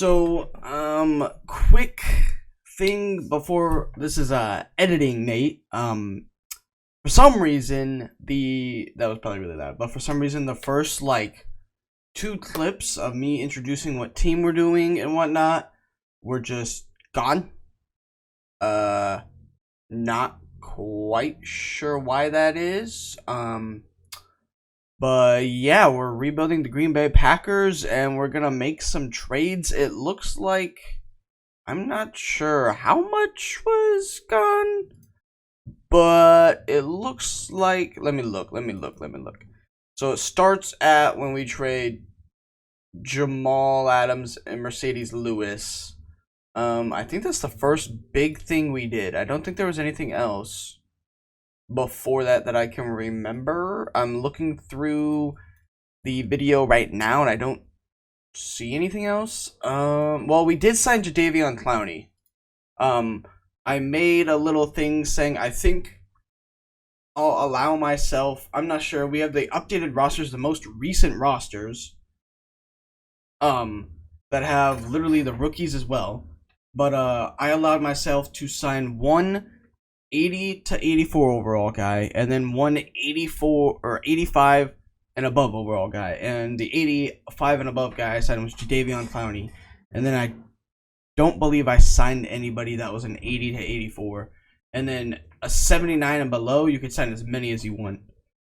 So, quick thing before this is editing, Nate. For some reason that was probably really loud, but for some reason the first like two clips of me introducing what team we're doing and whatnot were just gone. Not quite sure why that is. But yeah, we're rebuilding the Green Bay Packers and we're gonna make some trades. It looks like I'm not sure how much was gone, but it looks like let me look. So it starts at when we trade Jamal Adams and Mercedes Lewis. I think that's the first big thing we did. I don't think there was anything else before that I can remember. I'm looking through the video right now and I don't see anything else. Well, we did sign Jadeveon Clowney. I made a little thing saying I think I'll allow myself, I'm not sure, we have the updated rosters, the most recent rosters, that have literally the rookies as well. But I allowed myself to sign one 80 to 84 overall guy, and then one 84 or 85 and above overall guy. And the 85 and above guy I signed was Jadeveon Clowney. And then I don't believe I signed anybody that was an 80 to 84. And then a 79 and below, you could sign as many as you want.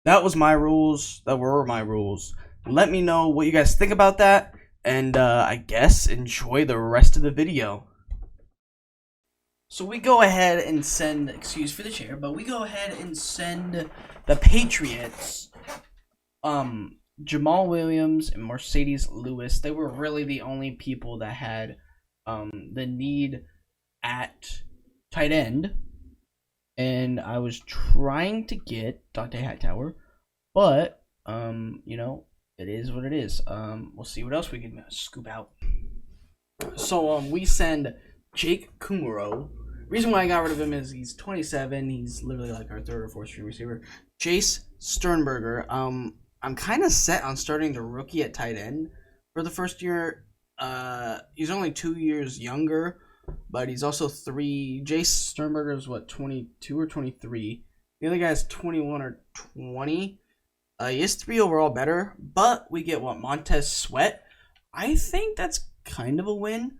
That was my rules. That were my rules. Let me know what you guys think about that. And I guess enjoy the rest of the video. So we go ahead and send, excuse for the chair, but we go ahead and send the Patriots, Jamal Williams and Mercedes Lewis. They were really the only people that had the need at tight end. And I was trying to get Dante Hightower, but, you know, it is what it is. We'll see what else we can scoop out. So, we send Jake Kumaro. Reason why I got rid of him is he's 27. He's literally like our third or fourth string receiver. Jace Sternberger. I'm kind of set on starting the rookie at tight end for the first year. He's only 2 years younger, but he's also Jace Sternberger is what, 22 or 23. The other guy's 21 or 20. He is 3 overall better, but we get what, Montez Sweat. I think that's kind of a win.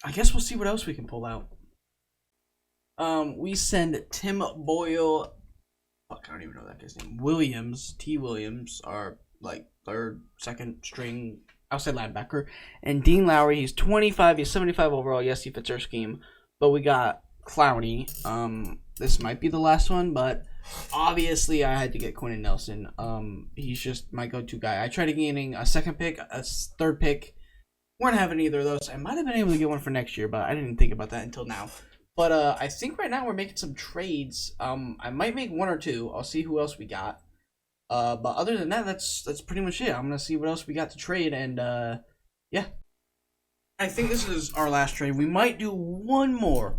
I guess we'll see what else we can pull out. We send Tim Boyle. Fuck, I don't even know that guy's name. T. Williams, our like third, second string outside linebacker, and Dean Lowry. He's 25. He's 75 overall. Yes, he fits our scheme. But we got Clowney. This might be the last one, but obviously I had to get Quentin Nelson. He's just my go-to guy. I tried getting a second pick, a third pick. Weren't having either of those. I might have been able to get one for next year, but I didn't think about that until now. But I think right now we're making some trades. I might make one or two. I'll see who else we got. But other than that, that's pretty much it. I'm gonna see what else we got to trade, and yeah. I think this is our last trade. We might do one more.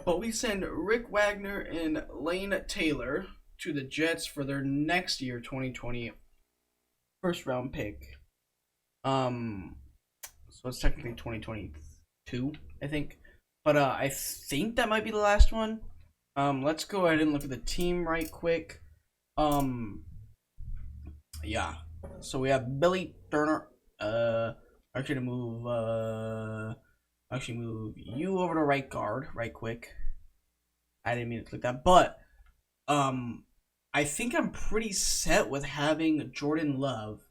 But we send Rick Wagner and Lane Taylor to the Jets for their next year, 2020 first round pick. So it's technically 2022, I think. But I think that might be the last one. Let's go ahead and look at the team right quick. Yeah. So we have Billy Turner. Actually move you over to right guard right quick. I didn't mean to click that, but I think I'm pretty set with having Jordan Love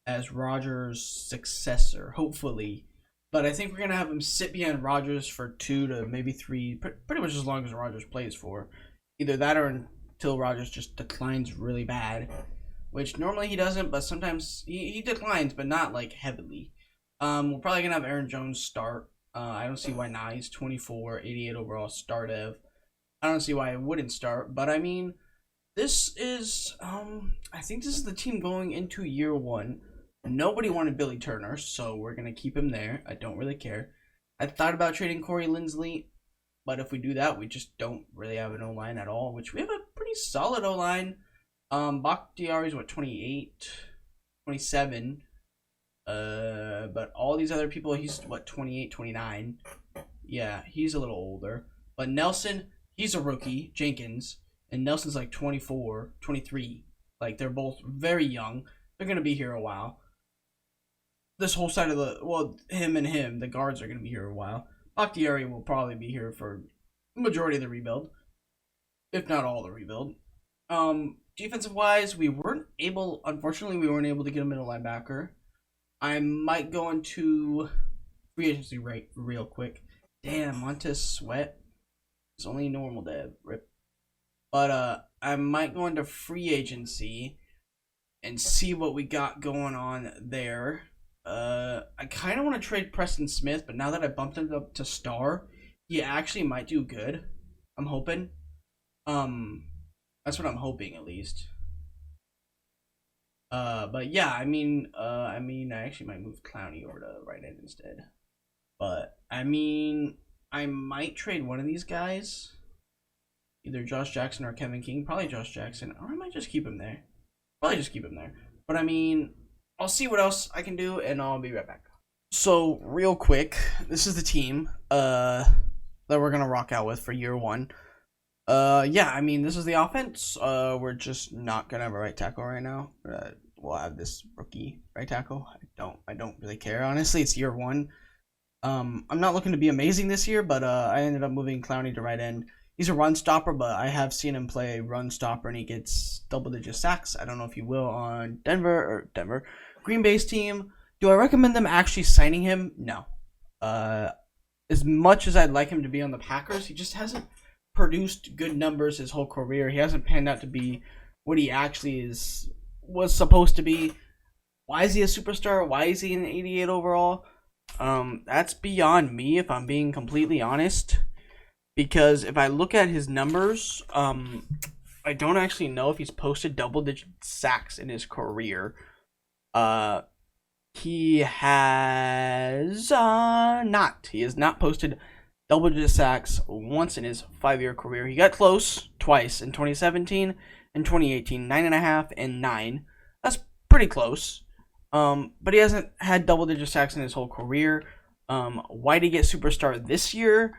as Rodgers' successor, hopefully. But I think we're going to have him sit behind Rodgers for 2 to maybe 3, pretty much as long as Rodgers plays for. Either that or until Rodgers just declines really bad, which normally he doesn't, but sometimes he declines, but not like heavily. We're probably going to have Aaron Jones start. I don't see why not. He's 24, 88 overall, start Ev. I don't see why I wouldn't start, but I mean, this is, I think this is the team going into year one. Nobody wanted Billy Turner, so we're going to keep him there. I don't really care. I thought about trading Corey Linsley, but if we do that, we just don't really have an O-line at all, which we have a pretty solid O-line. Bakhtiari's, 28, 27. But all these other people, he's what, 28, 29. Yeah, he's a little older. But Nelson, he's a rookie. Jenkins, and Nelson's like 24, 23. Like, they're both very young. They're gonna be here a while. This whole side of the guards are gonna be here a while. Bakhtiari will probably be here for the majority of the rebuild, if not all the rebuild. Defensive wise, unfortunately, we weren't able to get a middle linebacker. I might go into free agency real quick. Damn, Montez Sweat is only normal dev. Rip. But I might go into free agency and see what we got going on there. I kind of want to trade Preston Smith, but now that I bumped him up to star, he actually might do good. I'm hoping. That's what I'm hoping, at least. But yeah, I actually might move Clowney over to right end instead. But I might trade one of these guys, either Josh Jackson or Kevin King. Probably Josh Jackson, or I might just keep him there. Probably just keep him there. But I'll see what else I can do, and I'll be right back. So real quick, this is the team that we're gonna rock out with for year one. Yeah, this is the offense. We're just not gonna have a right tackle right now. We'll have this rookie right tackle. I don't really care, honestly. It's year one. I'm not looking to be amazing this year, but I ended up moving Clowney to right end. He's a run stopper, but I have seen him play run stopper, and he gets double-digit sacks. I don't know if he will on Green Bay's team. Do I recommend them actually signing him? No. As much as I'd like him to be on the Packers, he just hasn't produced good numbers his whole career. He hasn't panned out to be what he actually was supposed to be. Why is he a superstar? Why is he an 88 overall? That's beyond me, if I'm being completely honest. Because if I look at his numbers, I don't actually know if he's posted double-digit sacks in his career. He has not. He has not posted double-digit sacks once in his 5-year career. He got close twice in 2017 and 2018, 9.5 and 9. That's pretty close. But he hasn't had double-digit sacks in his whole career. Why did he get superstar this year?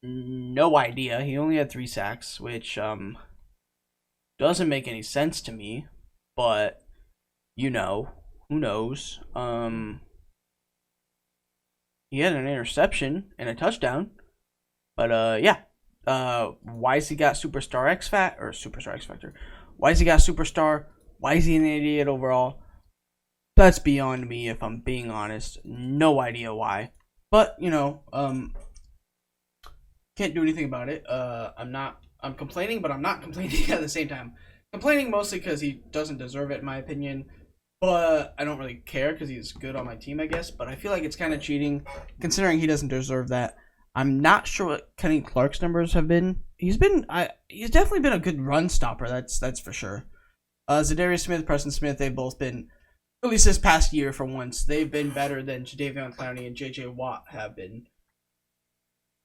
No idea. He only had 3 sacks, which doesn't make any sense to me. But who knows? He had an interception and a touchdown. But yeah. Why has he got Superstar X Factor? Why has he got Superstar? Why is he an 88 overall? That's beyond me, if I'm being honest. No idea why. But, can't do anything about it. I'm complaining, but I'm not complaining at the same time. Complaining mostly because he doesn't deserve it, in my opinion. But I don't really care because he's good on my team, I guess. But I feel like it's kind of cheating, considering he doesn't deserve that. I'm not sure what Kenny Clark's numbers have been. He's definitely been a good run stopper. That's for sure. Jadeveon Smith, Preston Smith, they've both been, at least this past year for once, they've been better than Jadeveon Clowney and J.J. Watt have been.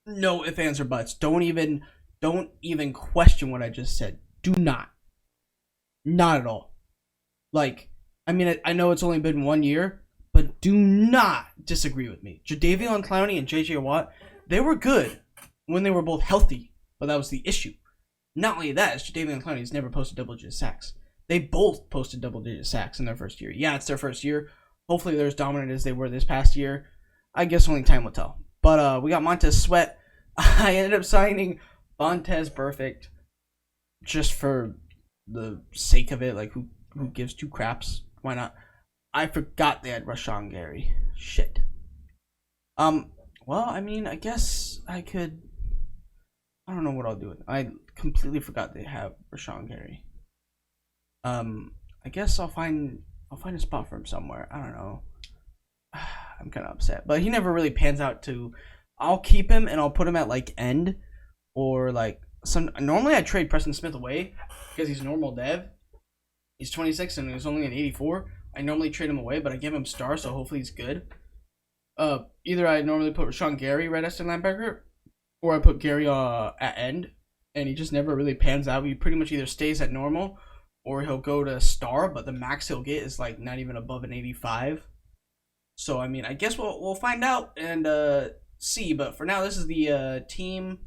No ifs, ands, or buts. Don't even question what I just said. Do not. Not at all. I know it's only been 1 year, but do not disagree with me. Jadeveon Clowney and J.J. Watt, they were good when they were both healthy, but that was the issue. Not only that, Jadeveon Clowney's never posted double-digit sacks. They both posted double-digit sacks in their first year. Yeah, it's their first year. Hopefully they're as dominant as they were this past year. I guess only time will tell. But we got Montez Sweat. I ended up signing Montez Perfect just for the sake of it. Like, who gives two craps? Why not? I forgot they had Rashawn Gary. Shit. Well, I guess I could. I don't know what I'll do with it. I completely forgot they have Rashawn Gary. I guess I'll find a spot for him somewhere. I don't know. I'm kind of upset, but he never really pans out to. I'll keep him and I'll put him at end, or some. Normally I trade Preston Smith away because he's normal dev. He's 26 and he's only an 84. I normally trade him away, but I give him star, so hopefully he's good. Either I normally put Rashawn Gary right as linebacker, or I put Gary at end, and he just never really pans out. He pretty much either stays at normal, or he'll go to star, but the max he'll get is not even above an 85. So I mean, I guess we'll find out and see. But for now, this is the team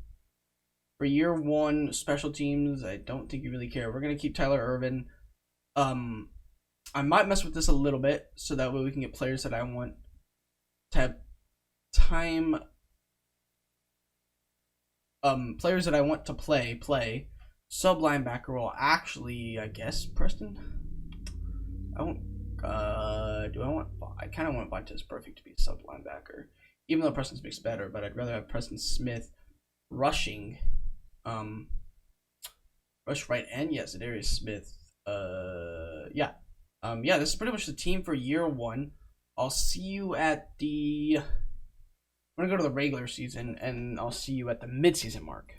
for year one. Special teams. I don't think you really care. We're gonna keep Tyler Irvin. I might mess with this a little bit so that way we can get players that I want to have time. Players that I want to play. Sub linebacker will actually, I guess, Preston. I want. I kind of want Vontaze Perfect to be sub linebacker, even though Preston Smith's better. But I'd rather have Preston Smith rushing. Rush right end. Yes, Jadeveon Smith. Yeah. Yeah. This is pretty much the team for year one. I'll see you at the. I'm gonna go to the regular season, and I'll see you at the midseason mark.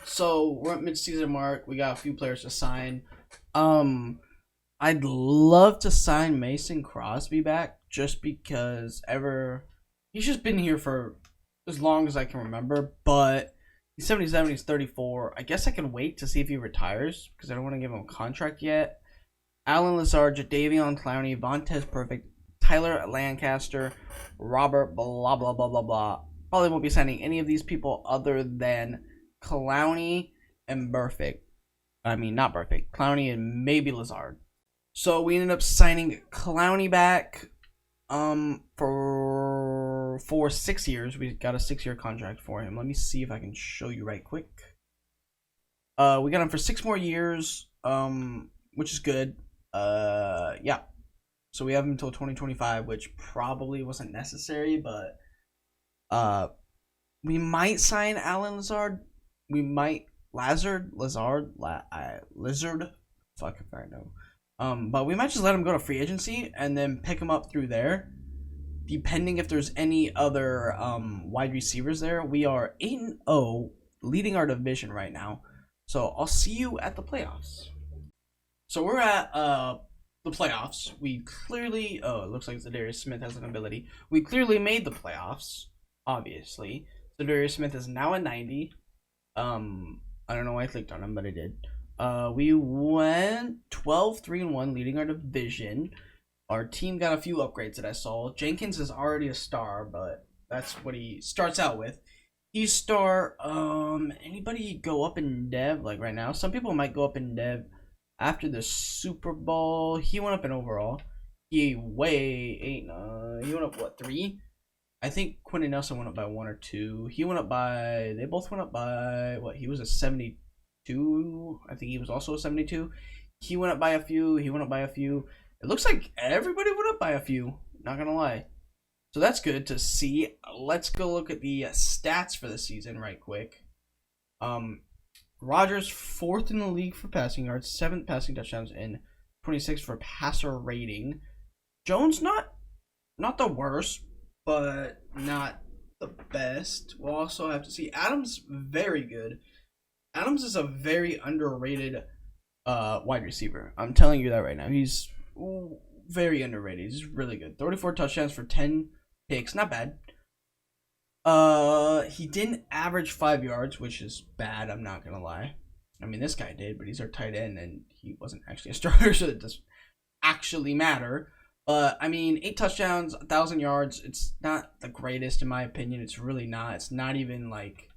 So we're at midseason mark. We got a few players to sign. I'd love to sign Mason Crosby back just because he's just been here for as long as I can remember. But he's 77. He's 34. I guess I can wait to see if he retires because I don't want to give him a contract yet. Alan Lazard, Jadeveon, Clowney, Vontaze Perfect, Tyler Lancaster, Robert, blah, blah, blah, blah, blah. Probably won't be signing any of these people other than Clowney and Perfect. I mean, not Perfect. Clowney and maybe Lazard. So we ended up signing Clowney back for 6 years. We got a 6-year contract for him. Let me see if I can show you right quick. We got him for 6 more years, which is good. Yeah. So we have him until 2025, which probably wasn't necessary, but we might sign Alan Lazard. We might Lizard. Fuck if I know. But we might just let him go to free agency and then pick him up through there, depending if there's any other wide receivers there. We are 8-0, leading our division right now. So I'll see you at the playoffs. So we're at the playoffs. We clearly, it looks like Jadeveon Smith has an ability. We clearly made the playoffs, obviously. Jadeveon Smith is now at 90. I don't know why I clicked on him, but I did. We went 12-3-1, leading our division. Our team got a few upgrades that I saw. Jenkins is already a star, but that's what he starts out with. He's star. Anybody go up in dev like right now? Some people might go up in dev after the Super Bowl. He went up in overall. He went up what, 3? I think Quentin Nelson went up by 1 or 2. They both went up by what? He was a 72. I think he was also a 72. He went up by a few. It looks like everybody went up by a few. Not gonna lie. So that's good to see. Let's go look at the stats for the season right quick. Rodgers 4th in the league for passing yards, 7th passing touchdowns, and 26th for passer rating. Jones not the worst, but not the best. We'll also have to see Adams very good. Adams is a very underrated wide receiver. I'm telling you that right now. He's very underrated. He's really good. 34 touchdowns for 10 picks. Not bad. He didn't average 5 yards, which is bad. I'm not going to lie. I mean, this guy did, but he's our tight end, and he wasn't actually a starter, so it doesn't actually matter. But, I mean, 8 touchdowns, 1,000 yards. It's not the greatest, in my opinion. It's really not. It's not even, like,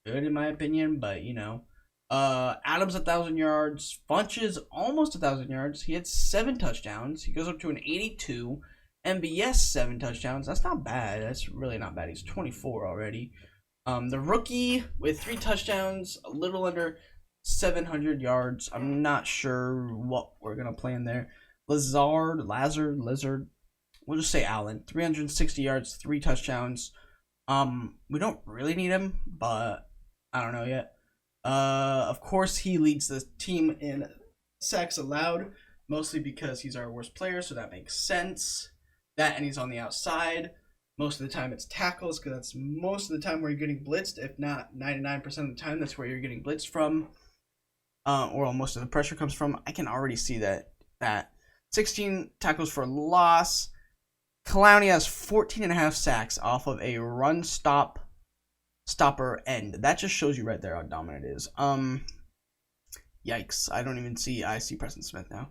good, in my opinion, but, you know. Adams 1,000 yards. Funches almost 1,000 yards. He had 7 touchdowns. He goes up to an 82. MBS 7 touchdowns. That's not bad. That's really not bad. He's 24 already. The rookie with 3 touchdowns, a little under 700 yards. I'm not sure what we're gonna play in there. Lizard. We'll just say Allen. 360 yards, 3 touchdowns. We don't really need him, but I don't know yet. Of course, he leads the team in sacks allowed, mostly because he's our worst player, so that makes sense. That, and he's on the outside. Most of the time it's tackles, because that's most of the time where you're getting blitzed. If not 99% of the time, that's where you're getting blitzed from. Or most of the pressure comes from. I can already see that. 16 tackles for loss. Clowney has 14.5 sacks off of a run stopper end. That just shows you right there how dominant it is. Yikes. I see Preston Smith now.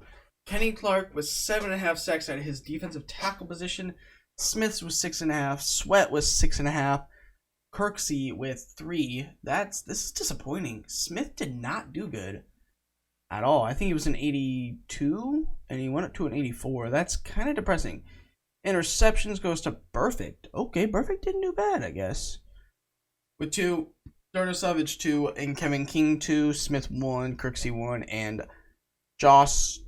Kenny Clark was 7.5 sacks at his defensive tackle position. Smith was 6.5. Sweat was 6.5. Kirksey with 3. This is disappointing. Smith did not do good at all. I think he was an 82, and he went up to an 84. That's kind of depressing. Interceptions goes to Perfect. Okay, Perfect didn't do bad, I guess. With 2, Darnell Savage 2, and Kevin King 2, Smith 1, Kirksey 1, and Josh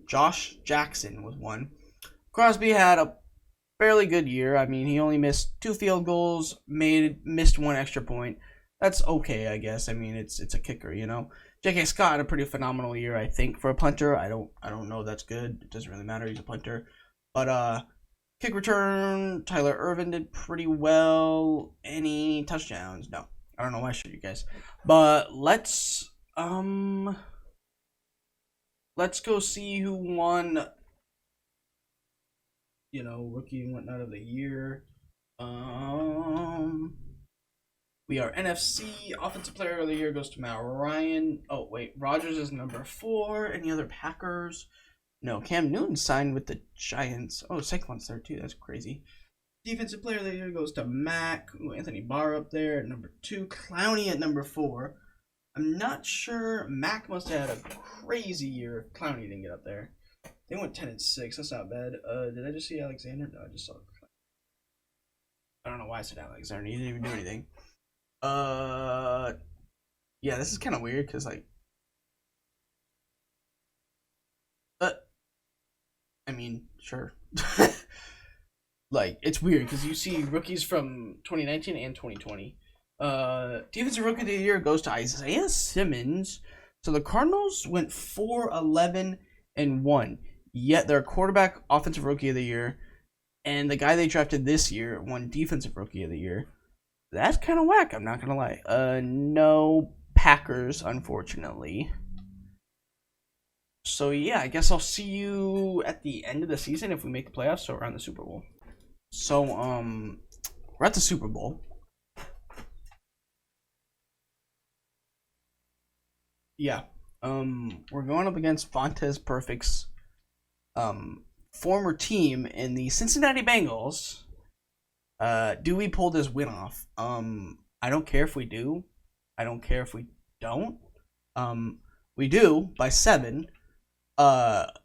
Jackson was 1. Crosby had a fairly good year. I mean, he only missed 2 field goals, missed 1 extra point. That's okay, I guess. I mean, it's a kicker, you know. J.K. Scott had a pretty phenomenal year, I think, for a punter. I don't know if that's good. It doesn't really matter. He's a punter. But kick return, Tyler Irvin did pretty well. Any touchdowns? No. I don't know why I showed you guys. But let's go see who won, you know, rookie and whatnot of the year. We are NFC Offensive Player of the Year goes to Matt Ryan. Oh wait, Rodgers is number 4. Any other Packers? No, Cam Newton signed with the Giants. Oh, Saquon's there too. That's crazy. Defensive Player of the Year goes to Mac. Ooh, Anthony Barr up there at number 2. Clowney at number 4. I'm not sure. Mac must have had a crazy year if Clowney didn't get up there. They went 10-6. That's not bad. Did I just see Alexander? No, I just saw Clowney. I don't know why I said Alexander. He didn't even do anything. Yeah, this is kind of weird because, like, I mean, sure. Like, it's weird because you see rookies from 2019 and 2020. Defensive Rookie of the Year goes to Isaiah Simmons. So the Cardinals went 4-11-1, yet their quarterback Offensive Rookie of the Year and the guy they drafted this year won Defensive Rookie of the Year. That's kind of whack, I'm not going to lie. No Packers, unfortunately. So, yeah, I guess I'll see you at the end of the season if we make the playoffs, so around the Super Bowl. So, we're at the Super Bowl. Yeah, we're going up against Vontaze Perfect's former team in the Cincinnati Bengals. Do we pull this win off? I don't care if we do. I don't care if we don't. We do by 7.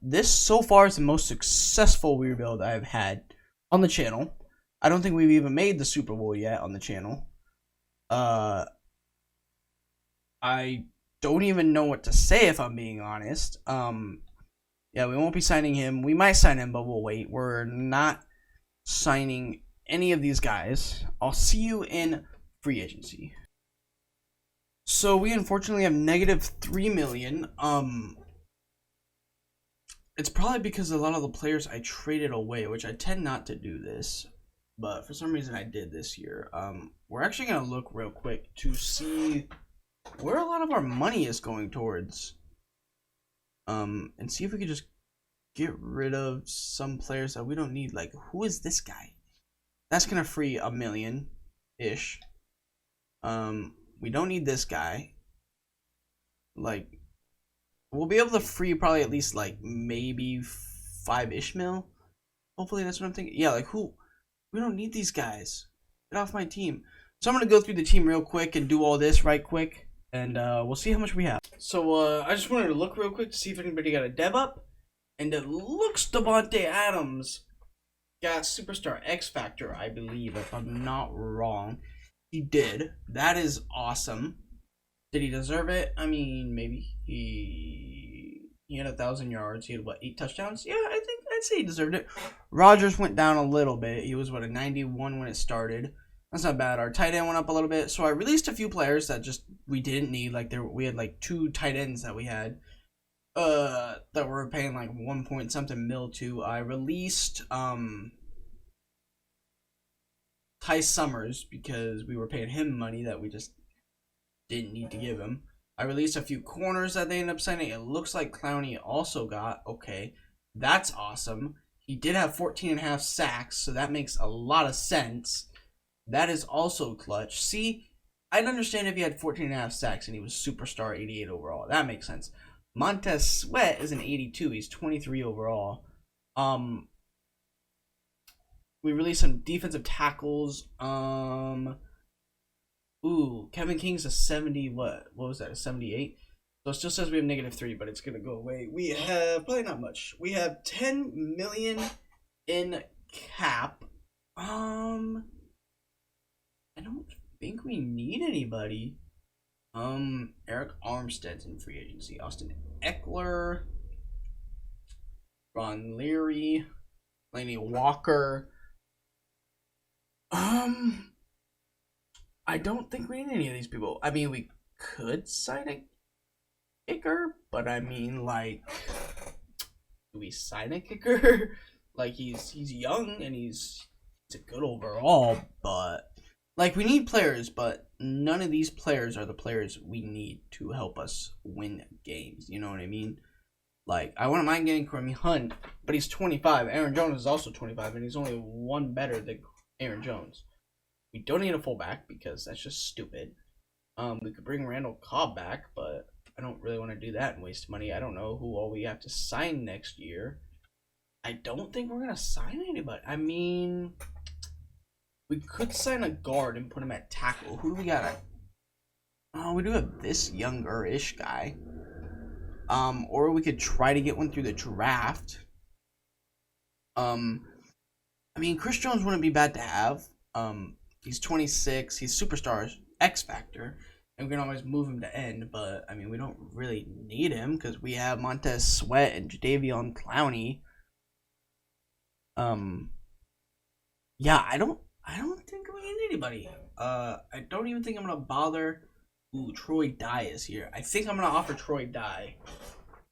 This so far is the most successful rebuild I've had on the channel. I don't think we've even made the Super Bowl yet on the channel. I don't even know what to say if I'm being honest. Yeah, we won't be signing him. We might sign him, but we'll wait. We're not signing any of these guys. I'll see you in free agency. So we unfortunately have negative $3 million. It's probably because a lot of the players I traded away, which I tend not to do this, but for some reason I did this year. We're actually gonna look real quick to see where a lot of our money is going towards. And see if we could just get rid of some players that we don't need. Like, who is this guy? That's gonna free $1 million-ish. We don't need this guy. Like, we'll be able to free probably at least like maybe 5-ish mil. Hopefully that's what I'm thinking. Yeah, like who? We don't need these guys. Get off my team. So I'm gonna go through the team real quick and do all this right quick, and we'll see how much we have. So I just wanted to look real quick to see if anybody got a dev up, and it looks Devontae Adams got Superstar X Factor, I believe, if I'm not wrong. He did. That is awesome. Did he deserve it? I mean, maybe. He had 1,000 yards. He had, what, 8 touchdowns? Yeah, I'd say he deserved it. Rodgers went down a little bit. He was, what, a 91 when it started. That's not bad. Our tight end went up a little bit. So I released a few players that just we didn't need. Like, we had, like, 2 tight ends that we had that were paying, like, 1 point something mil to. I released Ty Summers because we were paying him money that we just didn't need to give him. I released a few corners that they ended up signing. It looks like Clowney also got. Okay, that's awesome. He did have 14.5 sacks, so that makes a lot of sense. That is also clutch. See, I'd understand if he had 14.5 sacks and he was superstar 88 overall. That makes sense. Montez Sweat is an 82. He's 23 overall. We released some defensive tackles. Kevin King's a 70. What was that? A 78. So it still says we have -3, but it's gonna go away. We have probably not much. We have 10 million in cap. I don't think we need anybody. Eric Armstead's in free agency. Austin Eckler, Ron Leary, Laney Walker. I don't think we need any of these people. I mean, we could sign a kicker, but I mean, like, do we sign a kicker? Like, he's young and he's a good overall, but like, we need players, but none of these players are the players we need to help us win games. You know what I mean? Like, I wouldn't mind getting Kareem Hunt, but he's 25. Aaron Jones is also 25, and he's only one better than Aaron Jones. We don't need a fullback because that's just stupid. We could bring Randall Cobb back, but I don't really want to do that and waste money. I don't know who all we have to sign next year. I don't think we're going to sign anybody. I mean, we could sign a guard and put him at tackle. Who do we got? We do have this younger-ish guy. Or we could try to get one through the draft. I mean, Chris Jones wouldn't be bad to have. He's 26. He's superstar X Factor. And we can always move him to end. But, I mean, we don't really need him because we have Montez Sweat and Jadeveon Clowney. Yeah, I don't think we need anybody. I don't even think I'm going to bother. Ooh, Troy Dye is here. I think I'm going to offer Troy Dye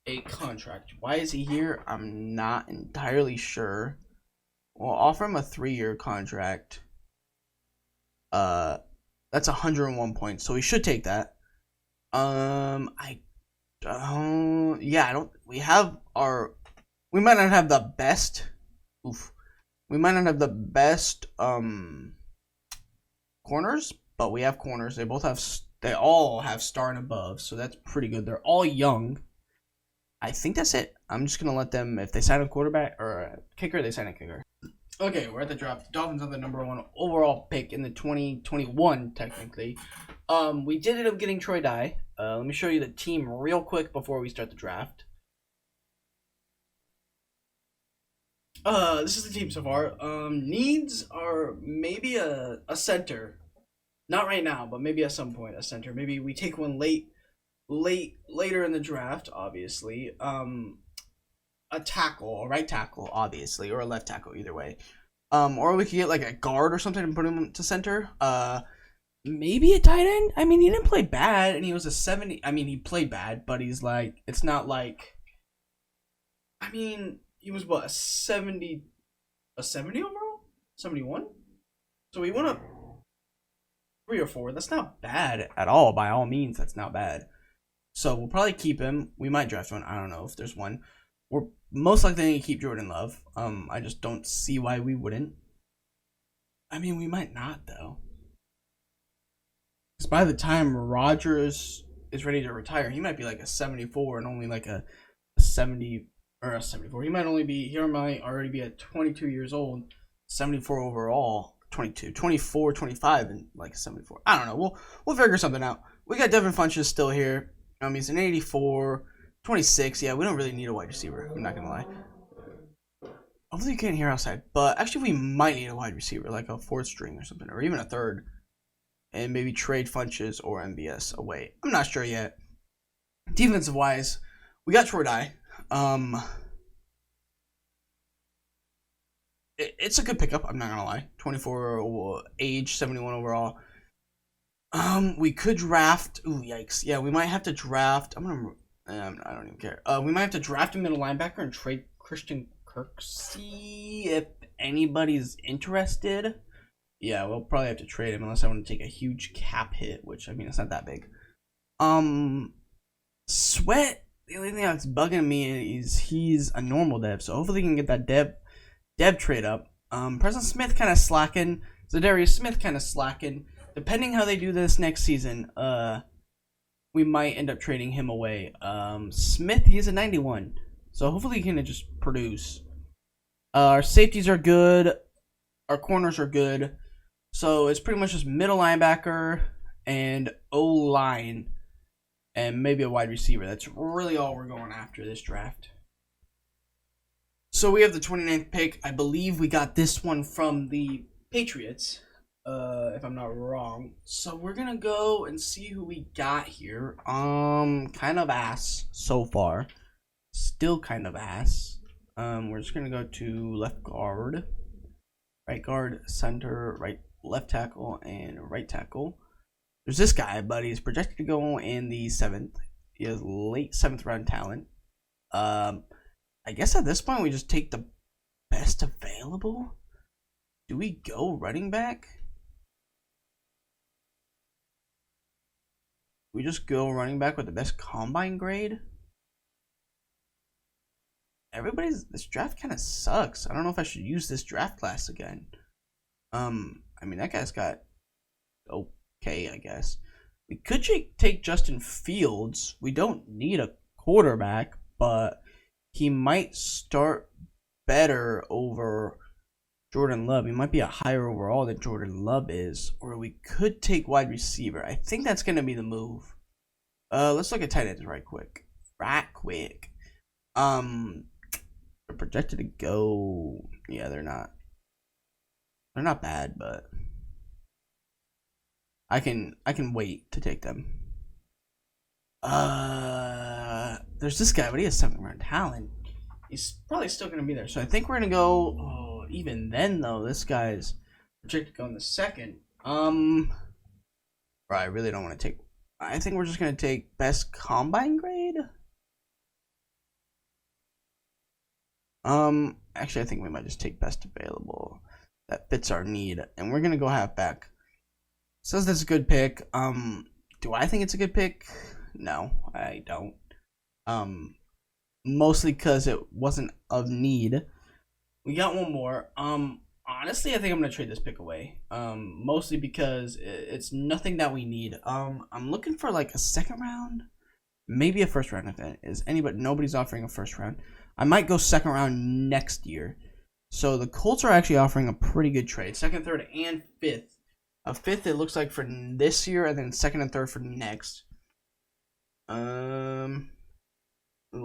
a contract. Why is he here? I'm not entirely sure. We'll offer him a 3-year contract. That's 101 points, so we should take that. We might not have the best. We might not have the best corners, but we have corners. They all have star and above, so that's pretty good. They're all young. I think that's it. I'm just gonna let them, if they sign a quarterback or a kicker, they sign a kicker. Okay, we're at the draft. The Dolphins have the #1 overall pick in the 2021, technically. We did end up getting Troy Dye. Let me show you the team real quick before we start the draft. This is the team so far. Needs are maybe a center. Not right now, but maybe at some point a center. Maybe we take one later in the draft, obviously. A tackle, a right tackle, obviously, or a left tackle, either way. Or we could get like a guard or something and put him to center. Maybe a tight end. I mean, he didn't play bad, and he was a 70. I mean, he played bad, but he's like, it's not like. I mean, he was what, a 70 overall, 71. So he went up 3 or 4. That's not bad at all. By all means, that's not bad. So we'll probably keep him. We might draft one. I don't know if there's one. We're most likely going to keep Jordan Love. I just don't see why we wouldn't. I mean, we might not, though. Because by the time Rodgers is ready to retire, he might be like a 74 and only like a 70 or a 74. He might already be at 22 years old, 74 overall, 22, 24, 25, and like 74. I don't know. We'll figure something out. We got Devin Funchess still here. He's an 84. 26, yeah, we don't really need a wide receiver. I'm not going to lie. Hopefully you can't hear outside. But actually, we might need a wide receiver, like a 4th string or something, or even a 3rd. And maybe trade Funchess or MBS away. I'm not sure yet. Defensive-wise, we got Troy Dye. It's a good pickup, I'm not going to lie. 24 age, 71 overall. We could draft. Ooh, yikes. Yeah, we might have to draft. I don't even care. We might have to draft a middle linebacker and trade Christian Kirksey if anybody's interested. Yeah, we'll probably have to trade him unless I want to take a huge cap hit, which, I mean, it's not that big. Sweat, the only thing that's bugging me is he's a normal dev, so hopefully he can get that dev trade up. Preston Smith kind of slacking. Zadarius Smith kind of slacking. Depending how they do this next season, we might end up trading him away. Smith, he is a 91. So hopefully he can just produce. Our safeties are good. Our corners are good. So it's pretty much just middle linebacker and O-line. And maybe a wide receiver. That's really all we're going after this draft. So we have the 29th pick. I believe we got this one from the Patriots, if I'm not wrong. So we're gonna go and see who we got here. Kind of ass so far. Still kind of ass. We're just gonna go to left guard, right guard, center, left tackle, and right tackle. There's this guy, but he's projected to go in the 7th. He has late 7th round talent. I guess at this point we just take the best available. Do we go running back? We just go running back with the best combine grade? This draft kind of sucks. I don't know if I should use this draft class again. I mean, that guy's got okay, I guess. We could take Justin Fields. We don't need a quarterback, but he might start better over Jordan Love. He might be a higher overall than Jordan Love is. Or we could take wide receiver. I think that's going to be the move. Let's look at tight ends right quick. They're projected to go... Yeah, they're not. They're not bad, but... I can wait to take them. There's this guy, but he has 7th round talent. He's probably still going to be there. So I think we're going to go... Oh, even then, though, this guy's projected to go in the 2nd. Bro, I really don't want to take... I think we're just going to take best combine grade. Actually, I think we might just take best available. That fits our need. And we're going to go halfback. Says that's a good pick. Do I think it's a good pick? No, I don't. Mostly because it wasn't of need. We got one more. Honestly, I think I'm gonna trade this pick away. Mostly because it's nothing that we need. I'm looking for like a 2nd round, maybe a 1st round if it is anybody. Nobody's offering a 1st round. I might go 2nd round next year. So the Colts are actually offering a pretty good trade. 2nd, 3rd, and 5th. A 5th it looks like for this year, and then 2nd and 3rd for next. Ooh,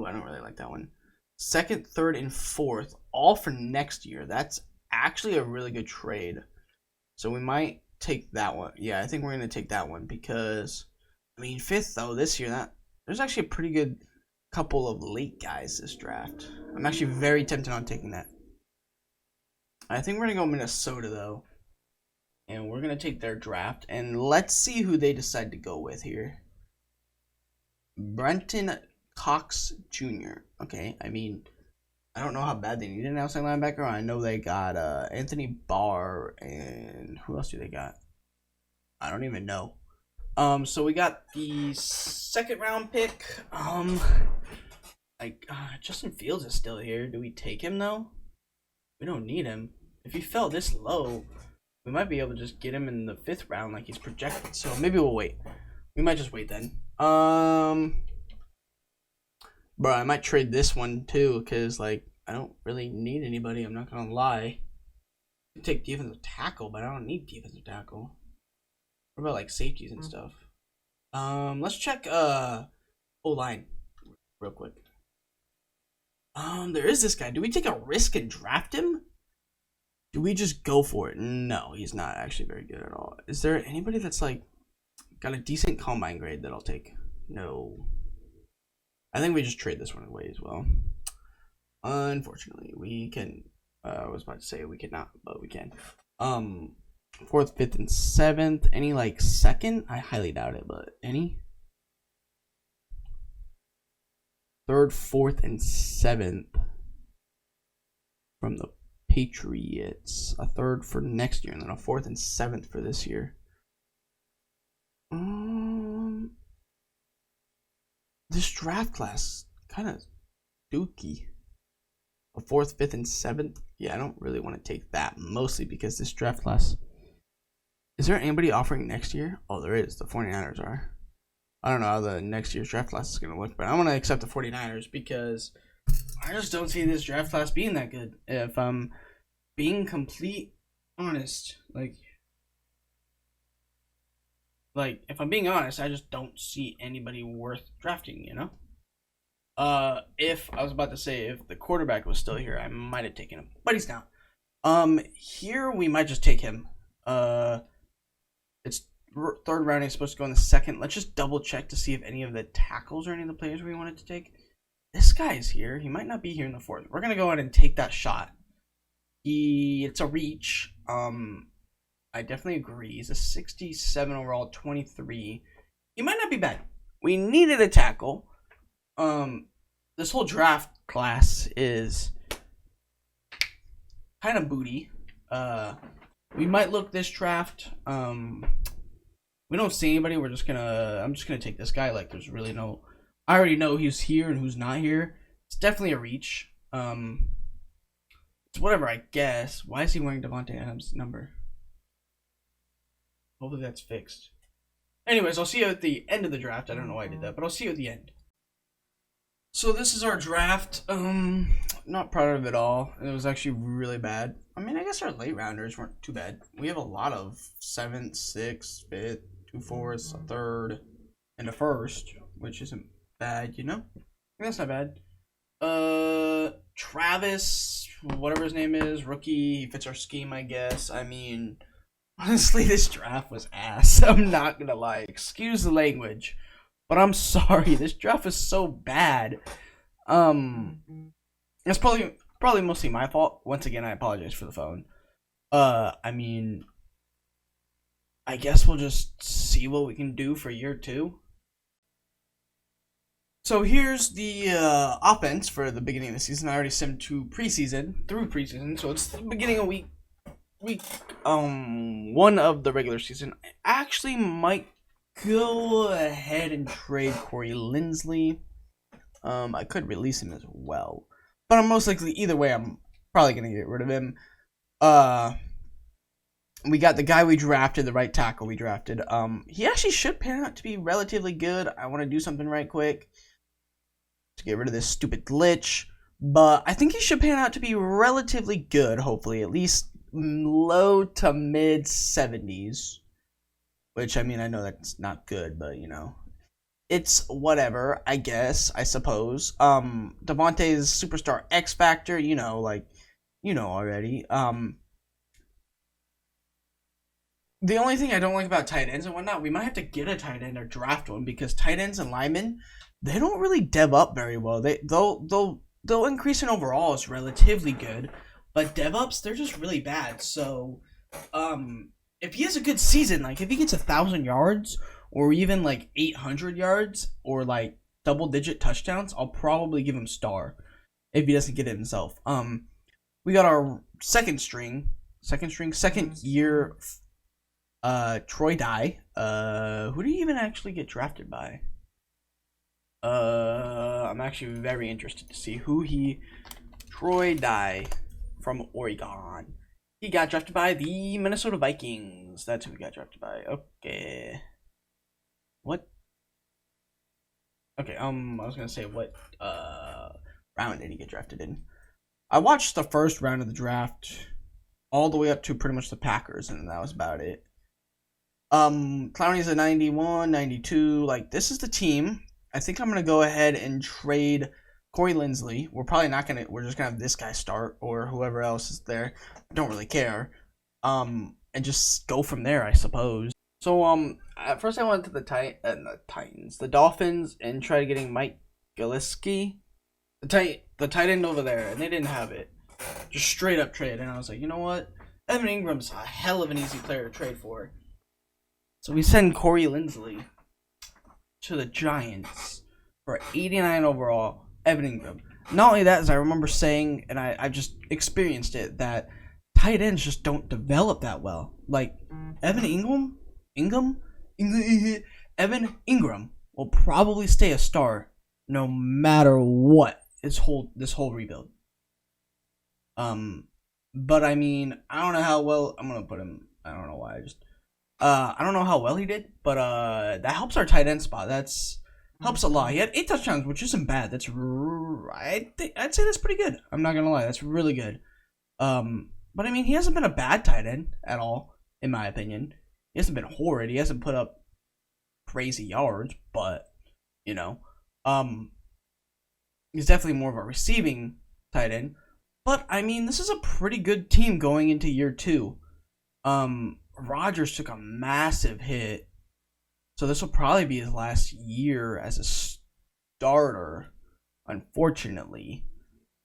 I don't really like that one. 2nd, 3rd, and 4th, all for next year. That's actually a really good trade. So we might take that one. Yeah, I think we're gonna take that one because, I mean, 5th though this year. There's actually a pretty good couple of late guys this draft. I'm actually very tempted on taking that. I think we're gonna go Minnesota though. And we're going to take their draft. And let's see who they decide to go with here. Brenton Cox Jr. Okay, I mean, I don't know how bad they need an outside linebacker. I know they got Anthony Barr. And who else do they got? I don't even know. So we got the 2nd round pick. Justin Fields is still here. Do we take him, though? We don't need him. If he fell this low... We might be able to just get him in the 5th round like he's projected. So maybe we'll wait. We might just wait then. Bro, I might trade this one too because, like, I don't really need anybody. I'm not going to lie. I can take defensive tackle, but I don't need defensive tackle. What about, like, safeties and stuff? Let's check O-line real quick. There is this guy. Do we take a risk and draft him? Do we just go for it? No, he's not actually very good at all. Is there anybody that's like got a decent combine grade that I'll take? No. I think we just trade this one away as well. Unfortunately, we can. I was about to say we cannot, but we can. 4th, 5th, and 7th. Any like 2nd? I highly doubt it, but any? 3rd, 4th, and 7th from the Patriots. A 3rd for next year, and then a 4th and 7th for this year. This draft class kind of dookie. A 4th, 5th, and 7th. Yeah, I don't really want to take that, mostly because this draft class. Is there anybody offering next year? Oh, there is. The 49ers are. I don't know how the next year's draft class is going to look, but I'm going to accept the 49ers because I just don't see this draft class being that good. If I'm being complete honest, like if I'm being honest, I just don't see anybody worth drafting, you know? If I was about to say if the quarterback was still here, I might have taken him, but he's not. Here we might just take him. It's third round. He's supposed to go in the second. Let's just double check to see if any of the tackles or any of the players we wanted to take. This guy's here. He might not be here in the fourth. We're gonna go ahead and take that shot. It's a reach. I definitely agree. He's a 67 overall, 23. He might not be bad. We needed a tackle. This whole draft class is kind of booty. We might look this draft. We don't see anybody. I'm just gonna take this guy. Like, there's really no. I already know who's here and who's not here. It's definitely a reach. It's whatever, I guess. Why is he wearing Davante Adams' number? Hopefully that's fixed. Anyways, I'll see you at the end of the draft. I don't know why I did that, but I'll see you at the end. So this is our draft. Not proud of it all. It was actually really bad. I mean, I guess our late rounders weren't too bad. We have a lot of 7th, 6th, 5th, 2 4ths, a 3rd, and a 1st, which isn't bad, you know? That's not bad. Travis, whatever his name is, rookie, he fits our scheme, I guess. I mean, honestly, this draft was ass. I'm not gonna lie. Excuse the language, but I'm sorry. This draft is so bad. It's probably mostly my fault. Once again, I apologize for the phone. I mean, I guess we'll just see what we can do for year 2. So here's the offense for the beginning of the season. I already simmed through preseason, so it's the beginning of week 1 of the regular season. I actually might go ahead and trade Corey Linsley. I could release him as well, but I'm most likely, either way, I'm probably gonna get rid of him. We got the guy we drafted, the right tackle we drafted. He actually should pan out to be relatively good. I want to do something right quick to get rid of this stupid glitch, but I think he should pan out to be relatively good, hopefully, at least low to mid 70s, which, I mean, I know that's not good, but, you know, it's whatever, I guess, I suppose. Devontae's superstar X Factor, you know, like, you know already. The only thing I don't like about tight ends and whatnot, we might have to get a tight end or draft one, because tight ends and linemen, they don't really dev up very well. They'll increase in overall is relatively good, but dev ups, they're just really bad. So, if he has a good season, like if he gets 1,000 yards or even like 800 yards or like double-digit touchdowns, I'll probably give him star if he doesn't get it himself. We got our second year. Troy Dye. Who do you even actually get drafted by? I'm actually very interested to see who Troy Dye from Oregon. He got drafted by the Minnesota Vikings. That's who he got drafted by. Okay. What? Okay, I was gonna say what round did he get drafted in? I watched the first round of the draft all the way up to pretty much the Packers, and that was about it. Clowney's a 91, 92. Like, this is the team. I think I'm going to go ahead and trade Corey Linsley. We're just going to have this guy start, or whoever else is there. I don't really care. And just go from there, I suppose. So, at first I went to the Titans, the Dolphins, and tried getting Mike Gillespie, the tight end over there, and they didn't have it. Just straight up trade, and I was like, you know what? Evan Ingram's a hell of an easy player to trade for. So we send Corey Linsley to the Giants for 89 overall, Evan Ingram. Not only that, as I remember saying, and I just experienced it, that tight ends just don't develop that well. Like, Evan Ingram will probably stay a star no matter what this whole rebuild. But I mean, I don't know how well I'm gonna put him. I don't know why. I don't know how well he did, but that helps our tight end spot. That's helps a lot. He had 8 touchdowns, which isn't bad. I'd say that's pretty good. I'm not gonna lie, that's really good. But I mean, he hasn't been a bad tight end at all, in my opinion. He hasn't been horrid. He hasn't put up crazy yards, but you know, he's definitely more of a receiving tight end. But I mean, this is a pretty good team going into year 2. Rodgers took a massive hit, so this will probably be his last year as a starter, unfortunately.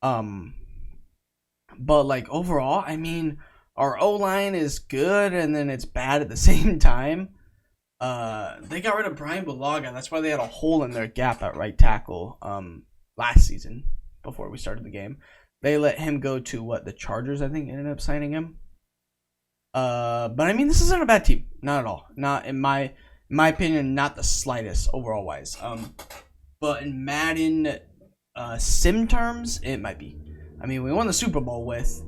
But like overall, I mean, our O-line is good and then it's bad at the same time. They got rid of Brian Bulaga. That's why they had a hole in their gap at right tackle last season before we started the game. They let him go to the Chargers, I think, ended up signing him. But I mean, this isn't a bad team. Not at all. Not in my opinion, not the slightest overall wise. But in Madden sim terms, it might be. I mean, we won the Super Bowl with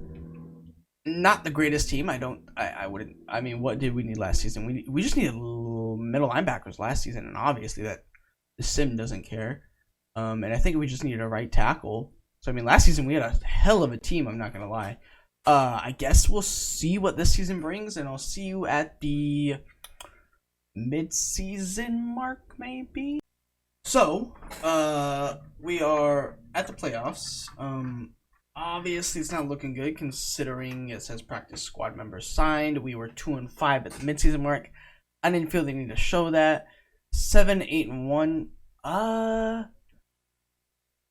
not the greatest team. I wouldn't. I mean, what did we need last season? We just needed middle linebackers last season, and obviously that the sim doesn't care. And I think we just needed a right tackle. So I mean, last season we had a hell of a team. I'm not gonna lie. I guess we'll see what this season brings, and I'll see you at the mid-season mark, maybe. So, we are at the playoffs. Obviously, it's not looking good considering it says practice squad members signed. We were 2-5 at the midseason mark. I didn't feel the need to show that. 7-8-1.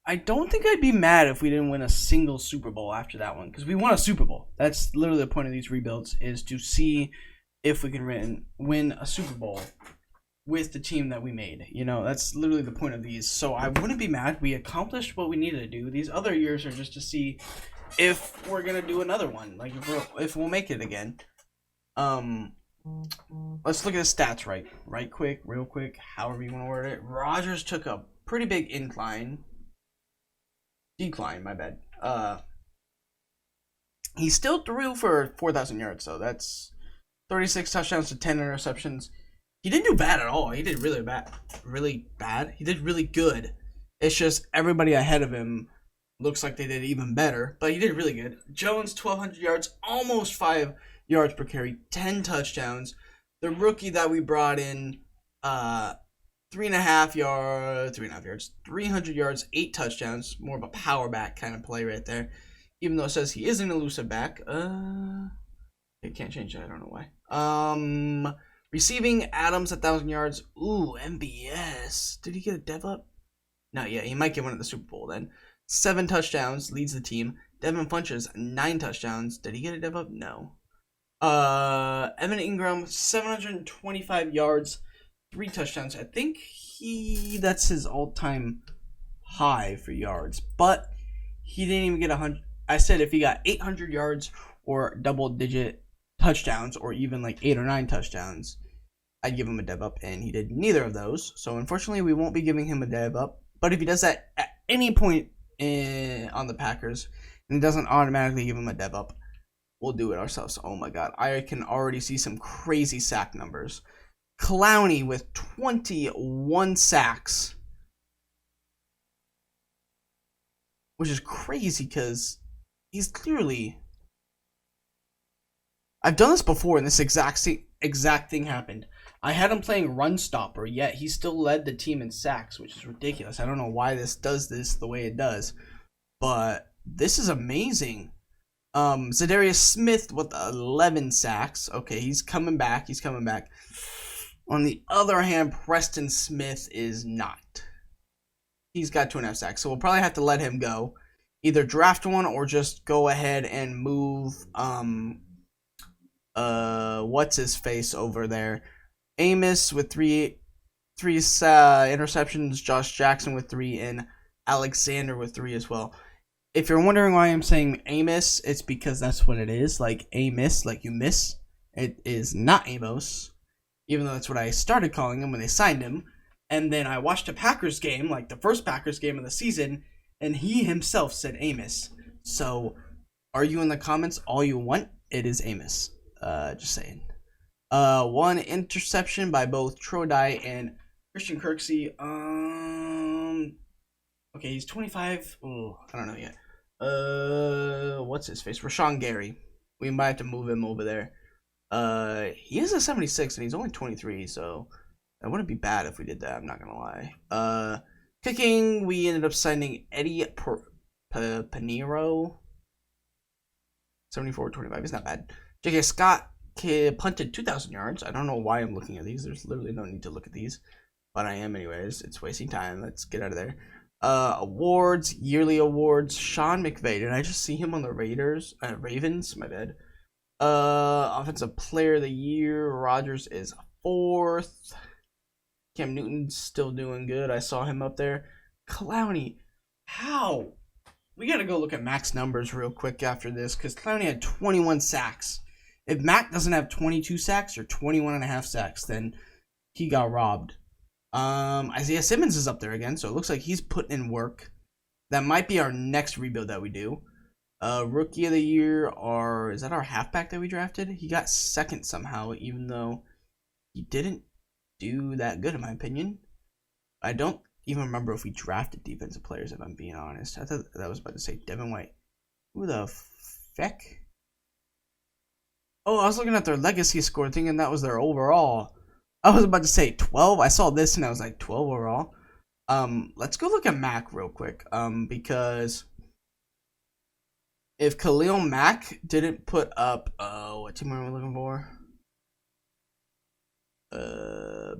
I don't think I'd be mad if we didn't win a single Super Bowl after that one, because we won a Super Bowl. That's literally the point of these rebuilds, is to see if we can win a Super Bowl with the team that we made. You know, that's literally the point of these. So I wouldn't be mad. We accomplished what we needed to do. These other years are just to see if we're gonna do another one, like if we'll make it again. Let's look at the stats real quick, however you want to word it. Rodgers took a pretty big decline, my bad. He still threw for 4,000 yards, so that's 36 touchdowns to 10 interceptions. He didn't do bad at all. He did really bad. He did really good. It's just everybody ahead of him looks like they did even better, but he did really good. Jones, 1,200 yards, almost 5 yards per carry, 10 touchdowns. The rookie that we brought in, 3.5 yards, 300 yards, 8 touchdowns. More of a power back kind of play right there. Even though it says he is an elusive back. It can't change that. I don't know why. Receiving, Adams, 1,000 yards. Ooh, MBS. Did he get a dev up? No, yeah, he might get one at the Super Bowl then. 7 touchdowns, leads the team. Devin Funches, 9 touchdowns. Did he get a dev up? No. Evan Engram, 725 yards, 3 touchdowns. I think that's his all-time high for yards. But he didn't even get 100. I said if he got 800 yards or double-digit touchdowns or even like 8 or 9 touchdowns, I'd give him a dev up, and he did neither of those. So unfortunately, we won't be giving him a dev up. But if he does that at any point on the Packers and doesn't automatically give him a dev up, we'll do it ourselves. Oh my god, I can already see some crazy sack numbers. Clowney with 21 sacks, which is crazy because he's clearly... I've done this before, and this exact thing happened. I had him playing run stopper, yet he still led the team in sacks, which is ridiculous. I don't know why this does this the way it does, but this is amazing. Jadeveon Smith with 11 sacks. Okay, he's coming back. On the other hand, Preston Smith is not. He's got 2.5 sacks, so we'll probably have to let him go. Either draft one or just go ahead and move what's his face over there. Amos with three interceptions, Josh Jackson with 3, and Alexander with 3 as well. If you're wondering why I'm saying Amos, it's because that's what it is. Like Amos, like you miss. It is not Amos, even though that's what I started calling him when they signed him. And then I watched a Packers game, like the first Packers game of the season, and he himself said Amos. So, argue in the comments all you want. It is Amos. Just saying. One interception by both Troy Dye and Christian Kirksey. Okay, he's 25. Oh, I don't know yet. What's his face? Rashawn Gary. We might have to move him over there. He is a 76 and he's only 23, so that wouldn't be bad if we did that. I'm not gonna lie. Kicking, we ended up signing Eddie Pinero. 74-25. He's not bad. J.K. Scott punted 2,000 yards. I don't know why I'm looking at these. There's literally no need to look at these, but I am anyways. It's wasting time. Let's get out of there. Awards, yearly awards. Sean McVay. Did I just see him on the Ravens? My bad. Offensive Player of the Year. Rodgers is 4th. Cam Newton's still doing good. I saw him up there. Clowney. How? We gotta go look at Mac's numbers real quick after this, because Clowney had 21 sacks. If Mac doesn't have 22 sacks or 21.5 sacks, then he got robbed. Isaiah Simmons is up there again, so it looks like he's putting in work. That might be our next rebuild that we do. Rookie of the Year, or is that our halfback that we drafted? He got 2nd somehow, even though he didn't do that good in my opinion. I don't even remember if we drafted defensive players, if I'm being honest. I thought that was about to say Devin White. Who the feck? Oh, I was looking at their legacy score thinking that was their overall. I was about to say 12. I saw this and I was like 12 overall. Let's go look at Mac real quick. Because if Khalil Mack didn't put up what team are we looking for?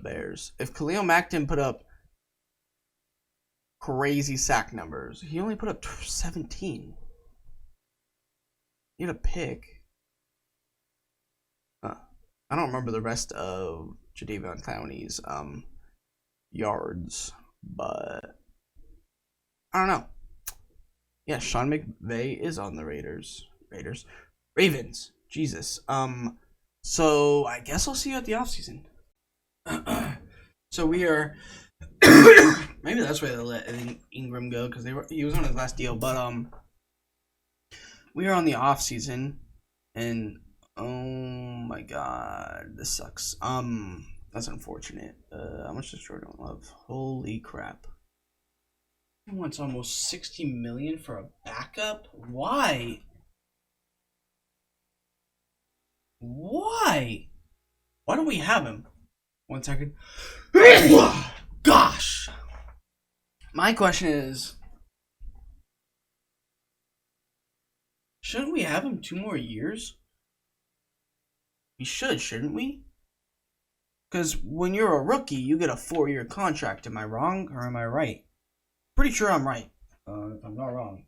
Bears. If Khalil Mack didn't put up crazy sack numbers, he only put up 17. He had a pick. I don't remember the rest of Jadeveon Clowney's yards, but I don't know. Yeah, Sean McVay is on the Ravens. Jesus. So I guess I'll see you at the offseason. So we are. Maybe that's why they let Engram go, because he was on his last deal. But we are on the offseason, and oh my god, this sucks. That's unfortunate. How much does Jordan Love? Holy crap! He wants almost $60 million for a backup. Why? Why? Why don't we have him? 1 second. Gosh. My question is, shouldn't we have him 2 more years? We should, shouldn't we? Because when you're a rookie, you get a 4-year contract. Am I wrong or am I right? Pretty sure I'm right. If I'm not wrong.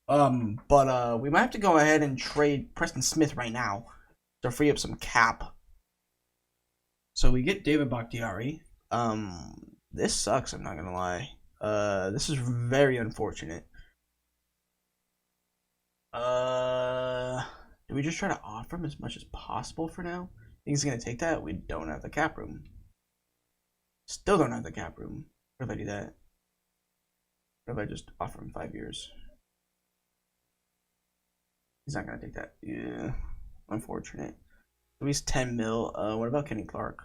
But we might have to go ahead and trade Preston Smith right now to free up some cap. So we get David Bakhtiari. This sucks, I'm not gonna lie. This is very unfortunate. Do we just try to offer him as much as possible for now? Think he's gonna take that? We don't have the cap room. Still don't have the cap room. What if I do that? What if I just offer him 5 years? He's not gonna take that. Yeah, unfortunate. At least 10 mil. What about Kenny Clark?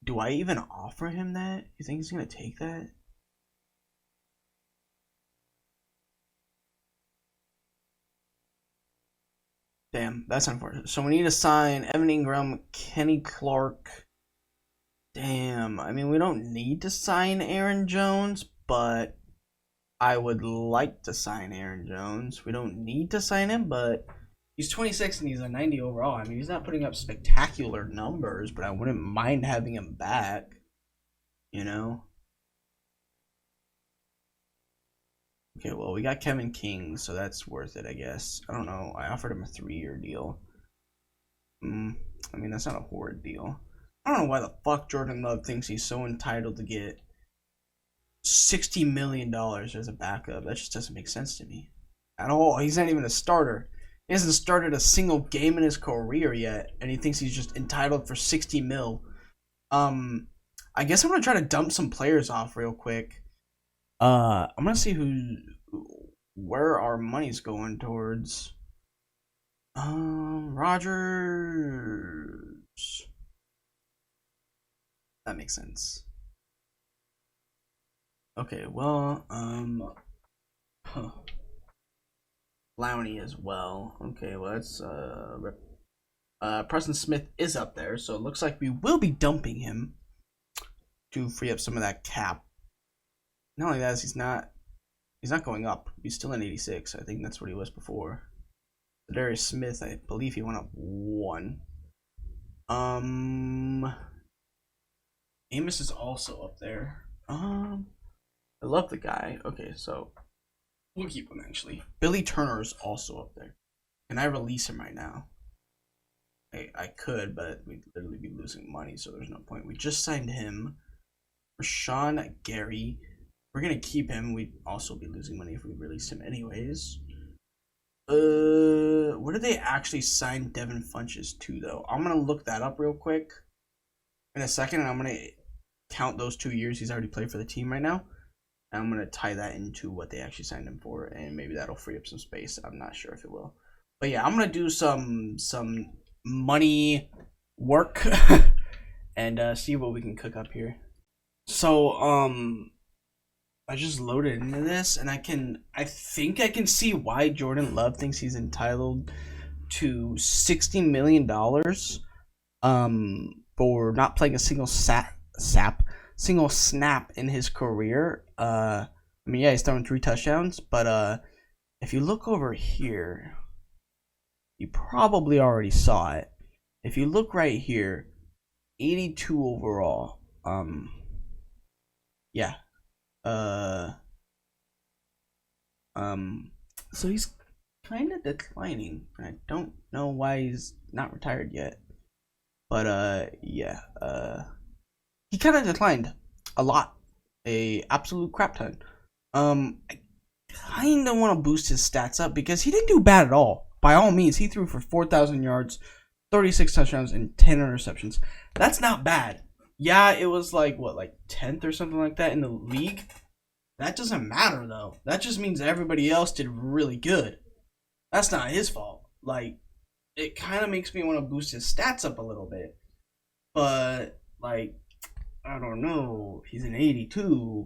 Do I even offer him that? You think he's gonna take that? Damn, that's unfortunate. So we need to sign Evan Engram, Kenny Clark. Damn, I mean, we don't need to sign Aaron Jones, but I would like to sign Aaron Jones. We don't need to sign him, but he's 26 and he's a 90 overall. I mean, he's not putting up spectacular numbers, but I wouldn't mind having him back, you know? Okay, well, we got Kevin King, so that's worth it, I guess. I don't know. I offered him a 3-year deal. I mean, that's not a horrid deal. I don't know why the fuck Jordan Love thinks he's so entitled to get $60 million as a backup. That just doesn't make sense to me at all. He's not even a starter. He hasn't started a single game in his career yet, and he thinks he's just entitled for 60 mil. I guess I'm gonna try to dump some players off real quick. I'm gonna see where our money's going towards. Rogers. That makes sense. Okay, well, Clowney as well. Okay, well, that's, Preston Smith is up there, so it looks like we will be dumping him to free up some of that cap. Not only that, he's not going up. He's still in 86. I think that's what he was before. Jadeveon Smith, I believe he went up 1. Amos is also up there. I love the guy. Okay, so we'll keep him actually. Billy Turner is also up there. Can I release him right now? I could, but we'd literally be losing money, so there's no point. We just signed him. Rashawn Gary. We're gonna keep him. We'd also be losing money if we release him anyways. Where did they actually sign Devin Funches to though? I'm gonna look that up real quick in a second, and I'm gonna count those 2 years he's already played for the team right now. And I'm gonna tie that into what they actually signed him for, and maybe that'll free up some space. I'm not sure if it will, but yeah, I'm gonna do some money work and see what we can cook up here. So I just loaded into this, and I think I can see why Jordan Love thinks he's entitled to $60 million for not playing a single snap in his career. I mean, yeah, he's throwing 3 touchdowns, but if you look over here, you probably already saw it. If you look right here, 82 overall. Yeah. So he's kind of declining. I don't know why he's not retired yet, but yeah, he kind of declined a lot, a absolute crap ton. I kind of want to boost his stats up because he didn't do bad at all. By all means, he threw for 4,000 yards, 36 touchdowns, and 10 interceptions. That's not bad. Yeah, it was like 10th or something like that in the league. That doesn't matter though. That just means everybody else did really good. That's not his fault. Like, it kind of makes me want to boost his stats up a little bit. But like, I don't know. He's an 82.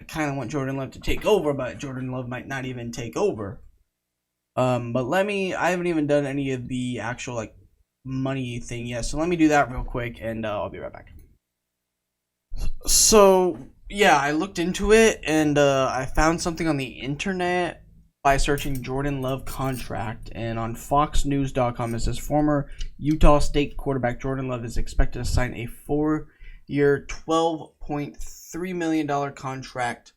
I kind of want Jordan Love to take over, but Jordan Love might not even take over. But I haven't even done any of the actual money thing yet, so let me do that real quick, and I'll be right back. So yeah, I looked into it, and I found something on the internet by searching Jordan Love contract, and on FoxNews.com it says former Utah State quarterback Jordan Love is expected to sign a 4-year, $12.3 million contract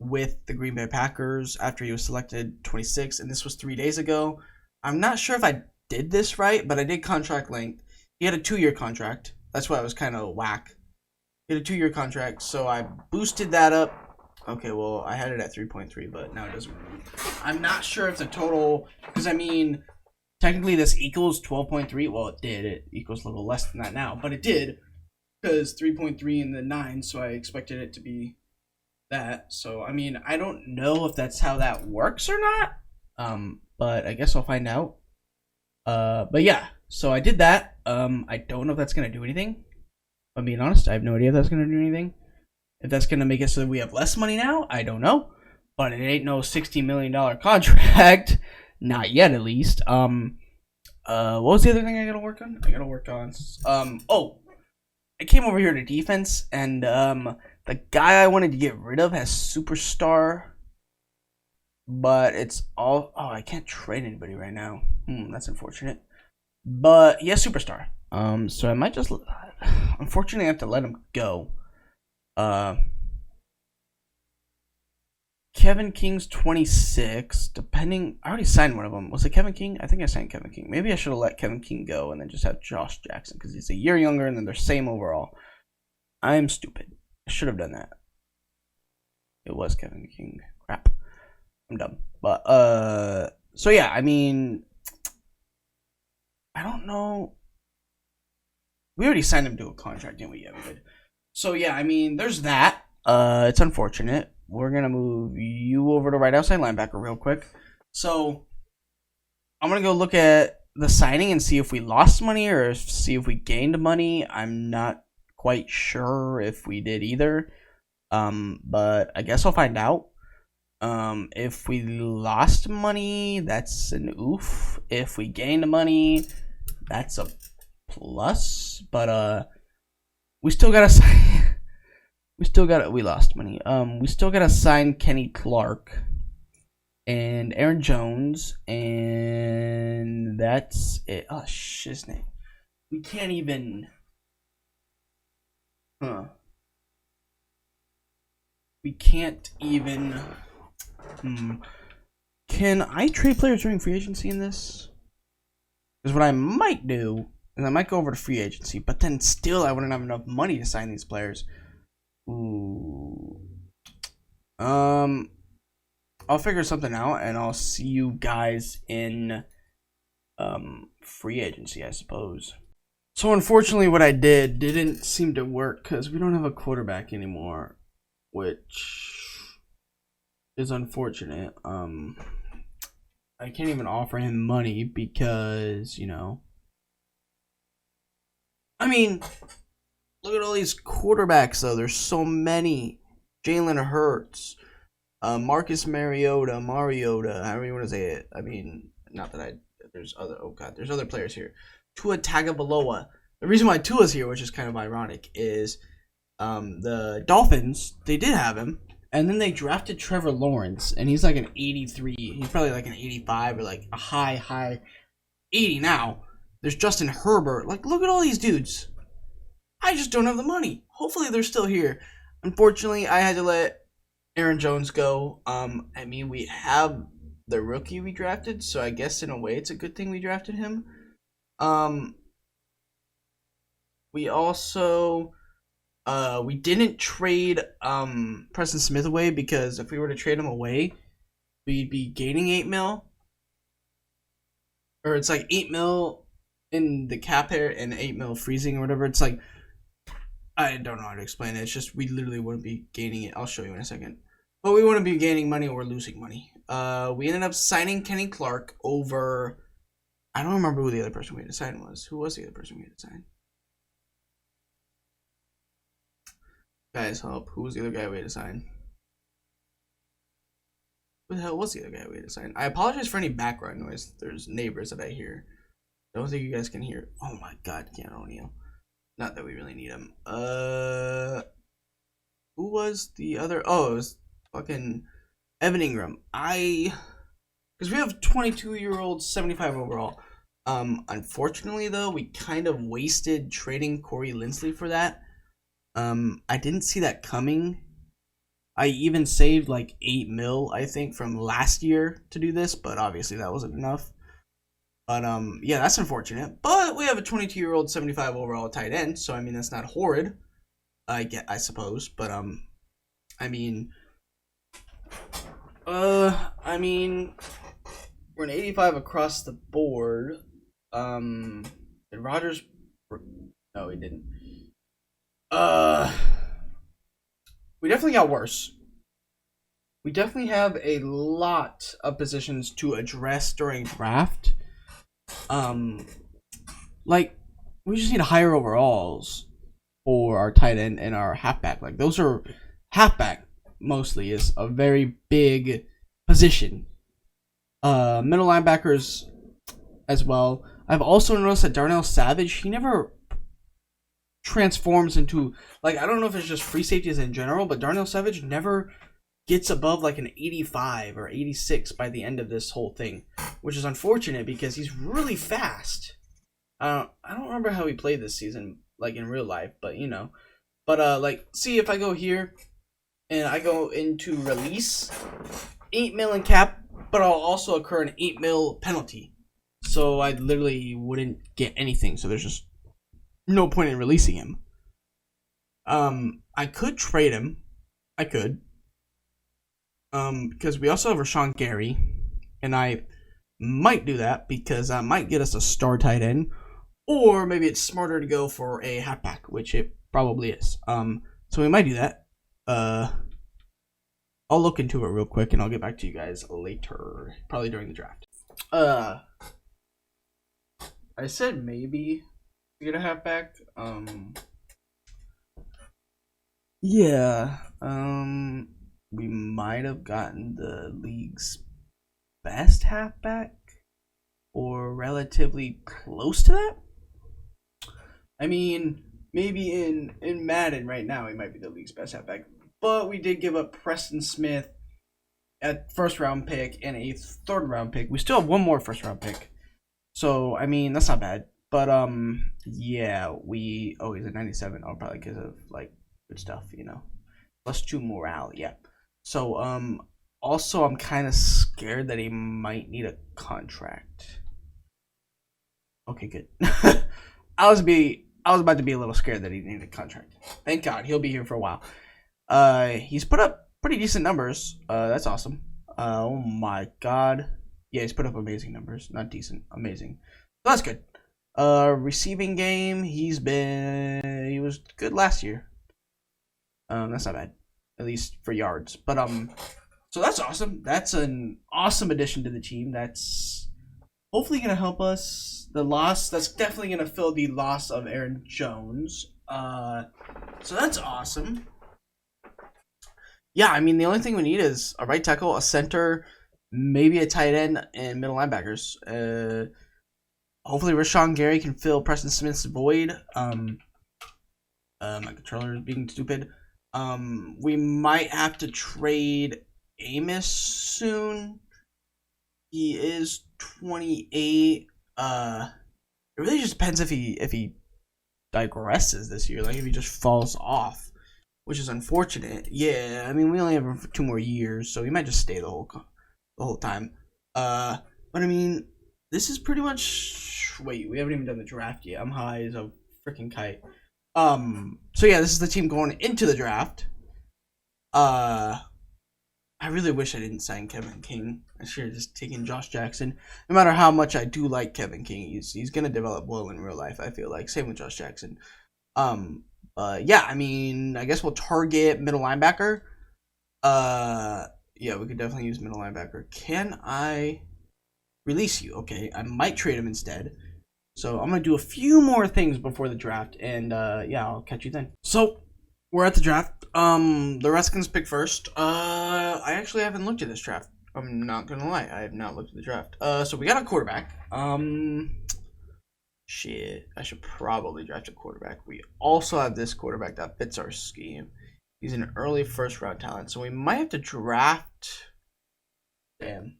with the Green Bay Packers after he was selected 26, and this was 3 days ago. I'm not sure if I did this right, but I did contract length. He had a 2-year contract. That's why I was kind of whack. He had a 2-year contract, so I boosted that up. Okay, well, I had it at 3.3, but now it doesn't really. I'm not sure if the total, because I mean, technically this equals 12.3. Well, it did. It equals a little less than that now, but it did, because 3.3 and then 9, so I expected it to be that. So I mean, I don't know if that's how that works or not, but I guess I'll find out. But yeah, so I did that. I don't know if that's gonna do anything. If I'm being honest, I have no idea if that's gonna do anything. If that's gonna make it so that we have less money now, I don't know, but it ain't no $60 million contract. Not yet, at least. What was the other thing I gotta work on? I came over here to defense, and the guy I wanted to get rid of has superstar, but it's all. Oh, I can't trade anybody right now. That's unfortunate. But he has superstar. So I might just, unfortunately, I have to let him go. Kevin King's 26. Depending, I already signed one of them. Was it Kevin King? I think I signed Kevin King. Maybe I should have let Kevin King go and then just have Josh Jackson because he's a year younger and then they're same overall. I'm stupid. I should have done that. It was Kevin King. Crap. I'm dumb. But so yeah, I mean, I don't know. We already signed him to a contract, didn't we? Yeah, we did. So yeah, I mean, there's that. It's unfortunate. We're gonna move you over to right outside linebacker real quick. So I'm gonna go look at the signing and see if we lost money or see if we gained money. I'm not quite sure if we did either. But I guess I'll find out. If we lost money, that's an oof. If we gained money, that's a plus. But we still gotta sign. We lost money. We still gotta sign Kenny Clark and Aaron Jones, and that's it. Oh, shiznit. We can't even. We can't even. Can I trade players during free agency in this? Because what I might do is I might go over to free agency, but then still I wouldn't have enough money to sign these players. Ooh. I'll figure something out, and I'll see you guys in free agency, I suppose. So unfortunately, what I didn't seem to work because we don't have a quarterback anymore, which is unfortunate. I can't even offer him money because, you know, I mean, look at all these quarterbacks though. There's so many. Jalen Hurts, Marcus Mariota, however you want to say it. I mean, not that there's other players here. Tua Tagovailoa. The reason why Tua's here, which is kind of ironic, is the Dolphins, they did have him, and then they drafted Trevor Lawrence, and he's like an 83. He's probably like an 85 or like a high 80 now. There's Justin Herbert. Like, look at all these dudes. I just don't have the money. Hopefully they're still here. Unfortunately, I had to let Aaron Jones go. I mean, we have the rookie we drafted, so I guess in a way it's a good thing we drafted him. We also we didn't trade Preston Smith away because if we were to trade him away, we'd be gaining 8 mil. Or it's like 8 mil in the cap here and 8 mil freezing or whatever. It's like, I don't know how to explain it. It's just we literally wouldn't be gaining it. I'll show you in a second. But we wouldn't be gaining money or losing money. We ended up signing Kenny Clark over. I don't remember who the other person we had to sign was. Who was the other person we had to sign? Guys, help. Who was the other guy we had to sign? Who the hell was the other guy we had to sign? I apologize for any background noise. There's neighbors that I hear. I don't think you guys can hear. Oh my god, Keanu O'Neal. Not that we really need him. Who was the other? Oh, it was fucking Evan Engram. Because we have 22-year-old, 75 overall. Unfortunately, though, we kind of wasted trading Corey Linsley for that. I didn't see that coming. I even saved like 8 mil, I think, from last year to do this, but obviously that wasn't enough. But yeah, that's unfortunate. But we have a 22-year-old, 75 overall tight end, so I mean that's not horrid. I suppose, but I mean, we're an 85 across the board. Did Rodgers? No, he didn't. We definitely got worse. We definitely have a lot of positions to address during draft. Like, we just need higher overalls for our tight end and our halfback. Like, those are halfback mostly is a very big position. Middle linebackers as well. I've also noticed that Darnell Savage, he never transforms into, like, I don't know if it's just free safeties in general, but Darnell Savage never gets above like an 85 or 86 by the end of this whole thing, which is unfortunate because he's really fast. I don't remember how he played this season, like in real life, but you know. But like, see if I go here and I go into release, 8 mil in cap, but I'll also occur an 8 mil penalty. So I literally wouldn't get anything. So there's just no point in releasing him. I could trade him. I could. Because we also have Rashawn Gary, and I might do that because I might get us a star tight end, or maybe it's smarter to go for a halfback, which it probably is. So we might do that. I'll look into it real quick, and I'll get back to you guys later, probably during the draft. I said maybe to get a halfback. Yeah. We might have gotten the league's best halfback, or relatively close to that. I mean, maybe in Madden right now, he might be the league's best halfback. But we did give up Preston Smith at first round pick and a third round pick. We still have one more first round pick. So I mean, that's not bad. But yeah, he's a 97. Oh, probably because of like good stuff, +2 morale. Yeah. So also I'm kind of scared that he might need a contract. Okay, good. I was about to be a little scared that he needed a contract. Thank God, he'll be here for a while. He's put up pretty decent numbers. That's awesome. Oh my God. Yeah, he's put up amazing numbers. Not decent, amazing. So that's good. Receiving game, he was good last year. That's not bad, at least for yards. But so that's awesome. That's an awesome addition to the team. That's hopefully gonna help us. That's definitely gonna fill the loss of Aaron Jones. So that's awesome. Yeah, I mean the only thing we need is a right tackle, a center, maybe a tight end, and middle linebackers. Hopefully Rashawn Gary can fill Preston Smith's void. My controller is being stupid. We might have to trade Amos soon. He is 28. It really just depends if he digresses this year, like if he just falls off, which is unfortunate. Yeah, I mean we only have him for 2 more years, so he might just stay the whole time. But I mean, this is pretty much. Wait, we haven't even done the draft yet. I'm high as a freaking kite. So yeah, this is the team going into the draft. I really wish I didn't sign Kevin King. I should have just taken Josh Jackson. No matter how much I do like Kevin King, he's gonna develop well in real life, I feel like. Same with Josh Jackson. Yeah, I mean, I guess we'll target middle linebacker. Yeah, we could definitely use middle linebacker. Can I release you? Okay, I might trade him instead. So I'm gonna do a few more things before the draft, and yeah, I'll catch you then. So we're at the draft. The Redskins pick first. I actually haven't looked at this draft. I'm not gonna lie, I have not looked at the draft. So we got a quarterback. Shit, I should probably draft a quarterback. We also have this quarterback that fits our scheme. He's an early first round talent, so we might have to draft. Damn.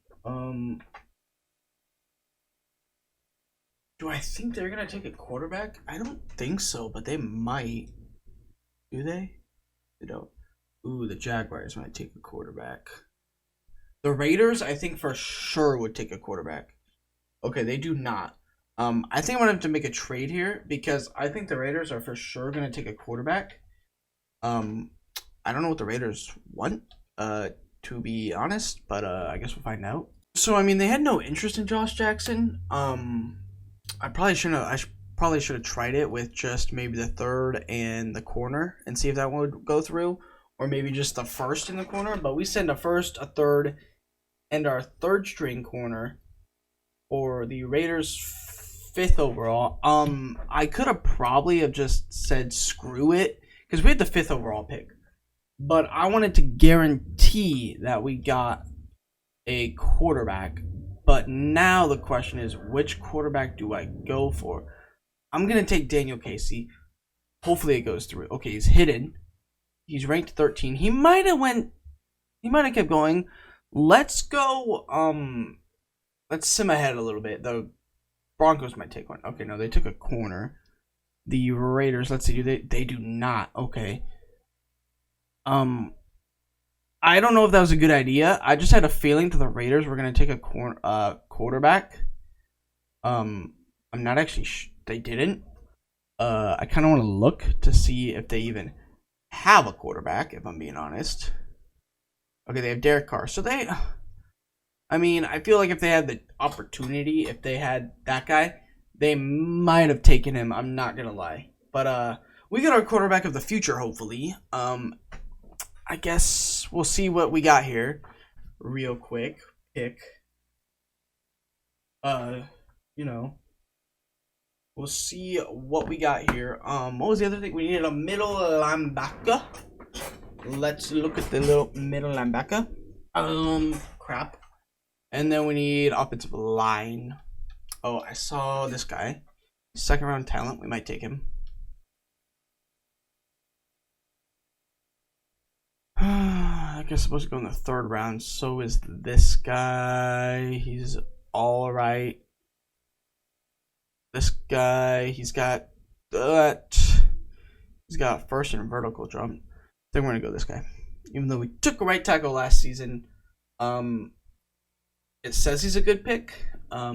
Do I think they're gonna take a quarterback? I don't think so, but they might. Do they? They don't. Ooh, the Jaguars might take a quarterback. The Raiders, I think for sure would take a quarterback. Okay, they do not. I think I'm gonna have to make a trade here because I think the Raiders are for sure gonna take a quarterback. I don't know what the Raiders want, to be honest, but I guess we'll find out. So I mean, they had no interest in Josh Jackson. I probably should have tried it with just maybe the third and the corner and see if that would go through, or maybe just the first in the corner. But we send a first, a third, and our third string corner for the Raiders' 5th overall. I could have probably have just said screw it because we had the 5th overall pick, but I wanted to guarantee that we got a quarterback. But now the question is, which quarterback do I go for? I'm going to take Daniel Casey. Hopefully it goes through. Okay, he's hidden. He's ranked 13. He might have kept going. Let's go, let's sim ahead a little bit. The Broncos might take one. Okay, no, they took a corner. The Raiders, let's see, they do not. Okay. I don't know if that was a good idea. I just had a feeling that the Raiders were going to take a quarterback. I'm not actually they didn't. I kind of want to look to see if they even have a quarterback, if I'm being honest. Okay, they have Derek Carr. So I mean, I feel like if they had the opportunity, if they had that guy, they might have taken him. I'm not going to lie. But we got our quarterback of the future, hopefully. I guess we'll see what we got here real quick. Pick. You know. We'll see what we got here. What was the other thing? We needed a middle linebacker. Let's look at the little middle linebacker. Crap. And then we need offensive line. Oh, I saw this guy. Second round talent. We might take him. I guess supposed to go in the third round. So is this guy. He's all right. This guy, he's got that. He's got first and vertical jump. I think we're gonna go this guy. Even though we took a right tackle last season, it says he's a good pick. I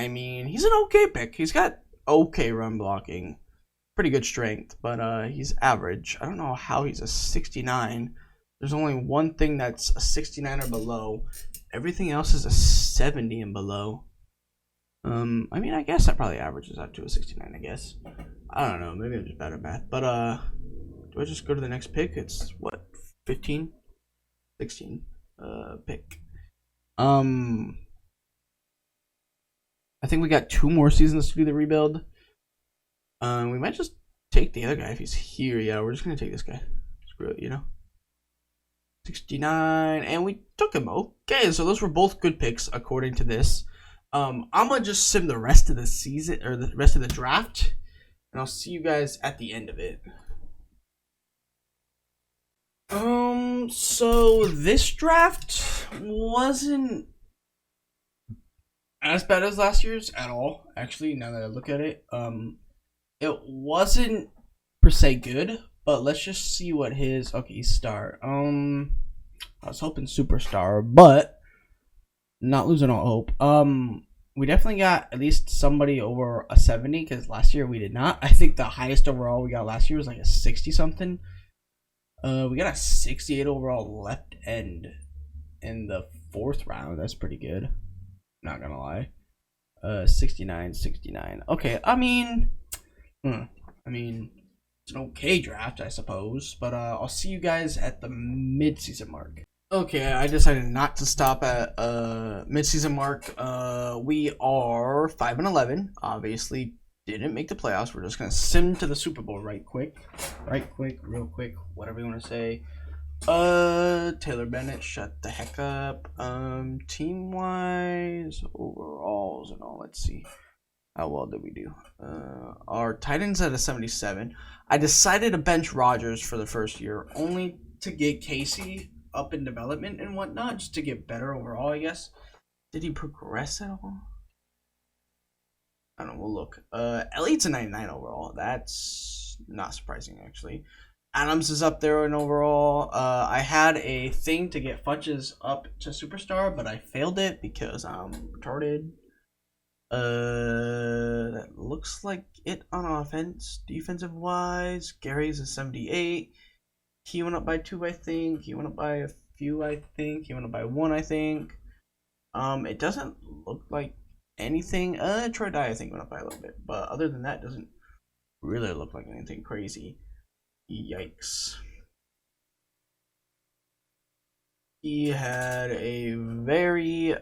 mean, he's an okay pick. He's got okay run blocking, pretty good strength, but he's average. I don't know how he's a 69. There's only one thing that's a 69 or below. Everything else is a 70 and below. I mean, I guess that probably averages out to a 69, I guess. I don't know, maybe I'm just bad at math. But, do I just go to the next pick? It's, what, 15? 16, pick. I think we got 2 more seasons to do the rebuild. We might just take the other guy if he's here. Yeah, we're just gonna take this guy. Screw it, you know? 69, and we took him. Okay, so those were both good picks, according to this. I'm gonna just sim the rest of the season or the rest of the draft, and I'll see you guys at the end of it. So this draft wasn't as bad as last year's at all. Actually, now that I look at it, it wasn't per se good, but let's just see what his star. I was hoping superstar, but not losing all hope. We definitely got at least somebody over a 70 because last year we did not. I think the highest overall we got last year was like a 60 something. We got a 68 overall left end in the 4th round. That's pretty good. Not gonna lie. 69. Okay, I mean, it's an okay draft, I suppose. But I'll see you guys at the mid-season mark. Okay, I decided not to stop at mid-season mark. We are 5-11. Obviously, didn't make the playoffs. We're just gonna sim to the Super Bowl real quick, whatever you want to say. Taylor Bennett, shut the heck up. Team-wise, overalls and all. Let's see. How well did we do? Our tight end's at a 77. I decided to bench Rodgers for the first year, only to get Casey up in development and whatnot, just to get better overall, I guess. Did he progress at all? I don't know, we'll look. Elliott's a 99 overall. That's not surprising, actually. Adams is up there in overall. I had a thing to get Futches up to superstar, but I failed it because I'm retarded. That looks like it on offense. Defensive wise, Gary's a 78. He went up by 2, I think. He went up by a few, I think. He went up by 1, I think. It doesn't look like anything. Troy Dye, I think, went up by a little bit. But other than that, it doesn't really look like anything crazy. Yikes. He had a very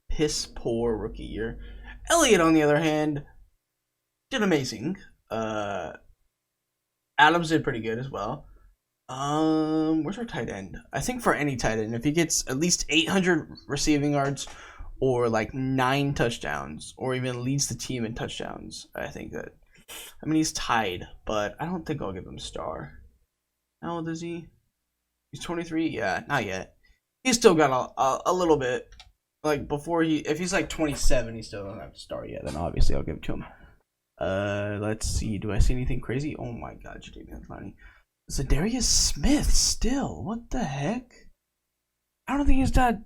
piss poor rookie year. Elliott, on the other hand, did amazing. Adams did pretty good as well. Where's our tight end? I think for any tight end, if he gets at least 800 receiving yards or like 9 touchdowns, or even leads the team in touchdowns, I think that. I mean, he's tied, but I don't think I'll give him a star. How old is he? He's 23. Yeah, not yet. He's still got a little bit. Like before if he's like 27, he still don't have a star yet. Then obviously I'll give it to him. Let's see. Do I see anything crazy? Oh my God, Jadeveon Clowney. Zadarius Smith still. What the heck? I don't think he's done.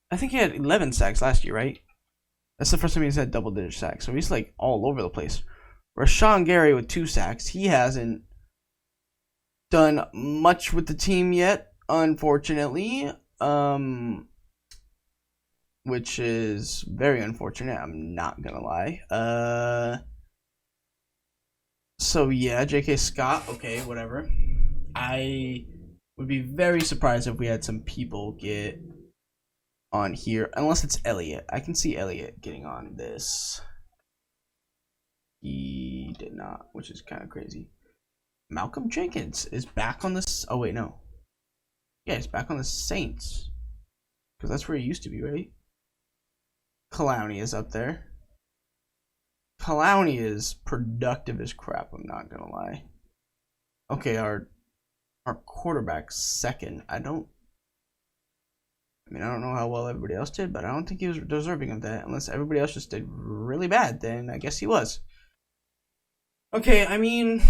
I think he had 11 sacks last year, right? That's the first time he's had double-digit sacks. So he's like all over the place. Rashawn Gary with 2 sacks. He hasn't done much with the team yet, unfortunately. Which is very unfortunate. I'm not gonna lie. So yeah, J.K. Scott. Okay, whatever. I would be very surprised if we had some people get on here, unless it's Elliott. I can see Elliott getting on this. did not, which is kind of crazy. Malcolm Jenkins is back on this. Oh, wait, no. Yeah, he's back on the Saints. Because that's where he used to be, right? Clowney is up there. Clowney is productive as crap, I'm not going to lie. Okay, our quarterback's second. I don't know how well everybody else did, but I don't think he was deserving of that. Unless everybody else just did really bad, then I guess he was. Okay, I mean,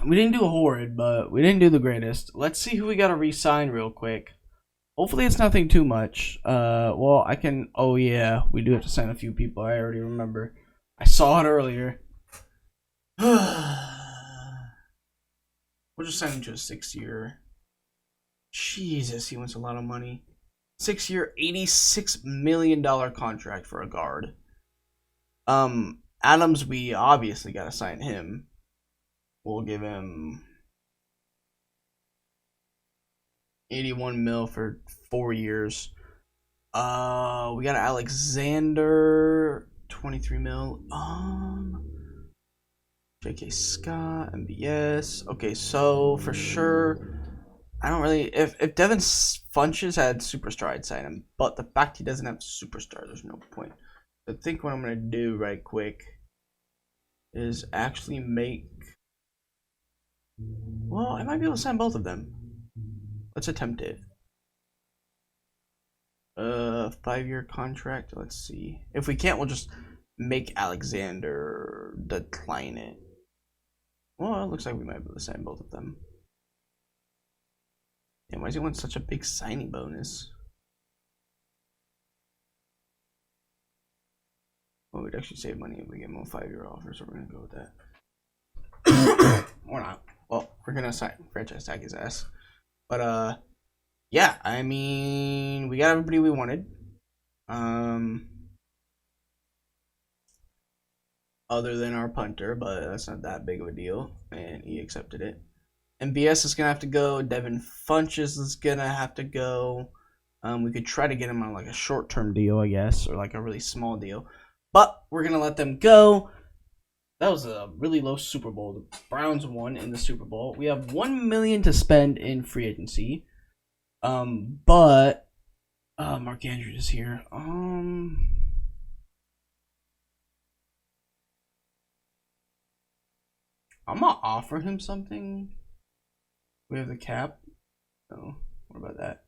we didn't do horrid, but we didn't do the greatest. Let's see who we got to re-sign real quick. Hopefully it's nothing too much. Well, I can... Oh, yeah, we do have to sign a few people. I already remember. I saw it earlier. We'll just sign him to a 6-year. Jesus, he wants a lot of money. 6-year, $86 million contract for a guard. Adams, we obviously got to sign him. We'll give him 81 mil for 4 years. We got Alexander, 23 mil. J.K. Scott, MBS. Okay, so for sure, I don't really. If Devin Funches had superstar, I'd sign him. But the fact he doesn't have superstar, there's no point. I think what I'm gonna do right quick is actually make. Well, I might be able to sign both of them. Let's attempt it. 5-year contract. Let's see. If we can't, we'll just make Alexander decline it. Well, it looks like we might be able to sign both of them. Damn, why does he want such a big signing bonus? Well, we'd actually save money if we get him a 5-year offer, so we're gonna go with that. Or not. Well, we're gonna franchise tag his ass. But yeah, I mean, we got everybody we wanted. Other than our punter, but that's not that big of a deal, and he accepted it. MBS is gonna have to go. Devin Funches is gonna have to go. We could try to get him on like a short-term deal, I guess, or like a really small deal, but we're gonna let them go. That was a really low Super Bowl. The Browns won in the Super Bowl. We have $1 million to spend in free agency. But Mark Andrews is here. I'm gonna offer him something. We have the cap. Oh, what about that?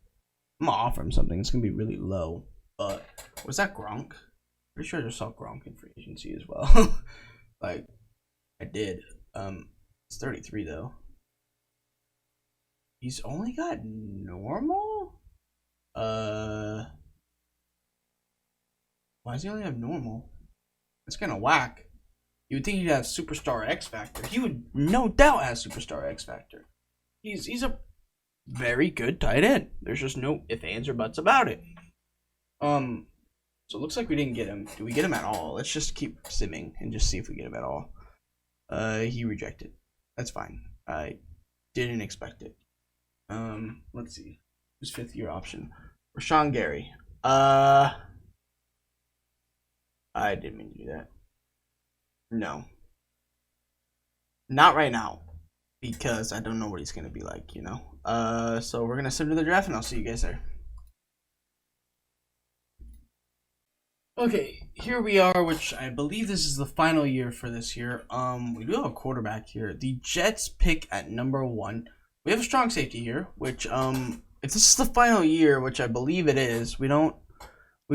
I'm gonna offer him something. It's gonna be really low. But was that Gronk? Pretty sure I just saw Gronk in free agency as well. Like, I did. It's 33 though. He's only got normal? Why does he only have normal? It's kind of whack. You would think he'd have Superstar X Factor. He would no doubt have Superstar X Factor. He's a very good tight end. There's just no ifs, ands, or buts about it. So it looks like we didn't get him. Do we get him at all? Let's just keep simming and just see if we get him at all. He rejected. That's fine. I didn't expect it. Let's see. Who's 5th-year option? Rashawn Gary. I didn't mean to do that. No. Not right now. Because I don't know what he's gonna be like, you know. So we're gonna send to the draft and I'll see you guys there. Okay, here we are, which I believe this is the final year for this year. We do have a quarterback here. The Jets pick at number 1. We have a strong safety here, which if this is the final year, which I believe it is, we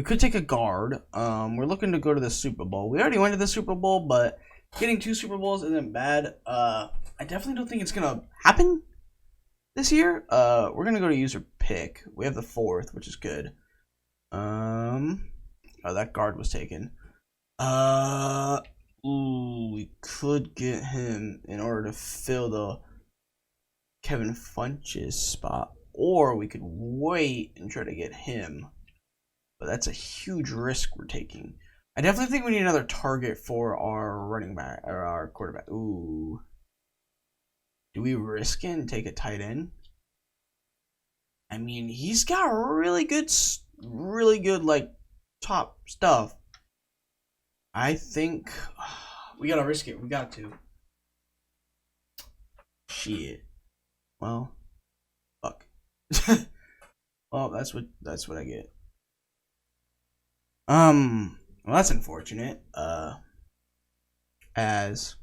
could take a guard. We're looking to go to the Super Bowl. We already went to the Super Bowl, but getting 2 Super Bowls isn't bad. I definitely don't think it's gonna happen this year. We're gonna go to user pick. We have the 4th, which is good. Oh, that guard was taken. We could get him in order to fill the Kevin Funches spot, or we could wait and try to get him. But that's a huge risk we're taking. I definitely think we need another target for our running back or our quarterback. Ooh. Do we risk it and take a tight end? I mean, he's got really good like top stuff. I think We gotta risk it. We got to. Shit. Well, fuck. Well, that's what I get. Well, that's unfortunate. As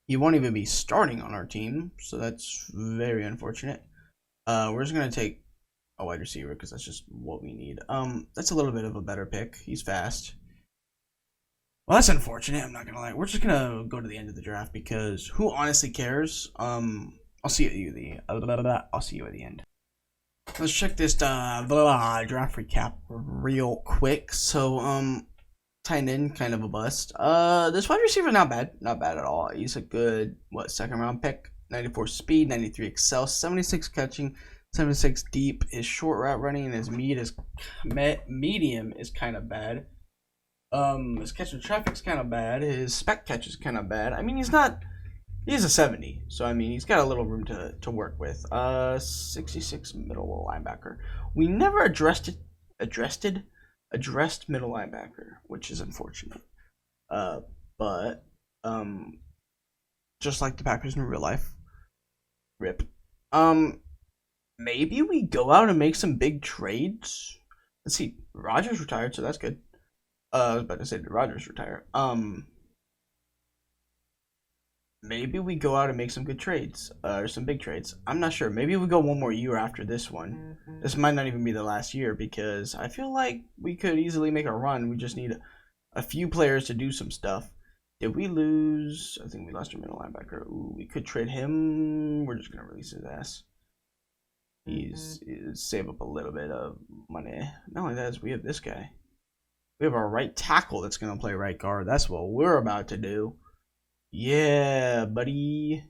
he won't even be starting on our team, so that's very unfortunate. We're just gonna take a wide receiver because that's just what we need. That's a little bit of a better pick. He's fast. Well, that's unfortunate. I'm not gonna lie. We're just gonna go to the end of the draft because who honestly cares? I'll see you I'll see you at the end. Let's check this draft recap real quick. So tight end, kind of a bust. This wide receiver not bad at all. He's a good second round pick. 94 speed, 93 excel, 76 catching, 76 deep. His short route running and his medium is kind of bad. His catch and traffic's kind of bad. His spec catch is kind of bad. I mean, he's a 70, so I mean, he's got a little room to work with. 66 middle linebacker. We never addressed middle linebacker, which is unfortunate. But just like the Packers in real life, rip. Maybe we go out and make some big trades. Let's see. Rodgers retired, so that's good. I was about to say, did Rodgers retire? Maybe we go out and make some good trades, or some big trades. I'm not sure. Maybe we go one more year after this one. This might not even be the last year because I feel like we could easily make a run. We just need a few players to do some stuff. Did we lose? I think we lost our middle linebacker. Ooh, we could trade him. We're just gonna release his ass. He's save up a little bit of money. Not only that, we have this guy. We have our right tackle that's gonna play right guard. That's what we're about to do. Yeah, buddy.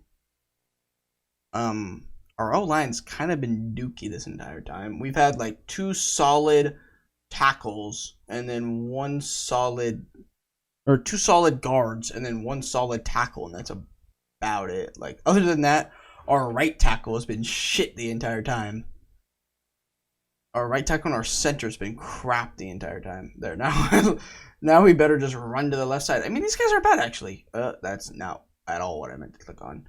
Our O-line's kind of been dookie this entire time. We've had like 2 solid tackles and then 2 solid guards and then 1 solid tackle, and that's about it. Like, other than that, our right tackle has been shit the entire time. Our right tackle and our center has been crap the entire time. There, now we better just run to the left side. I mean, these guys are bad, actually. That's not at all what I meant to click on.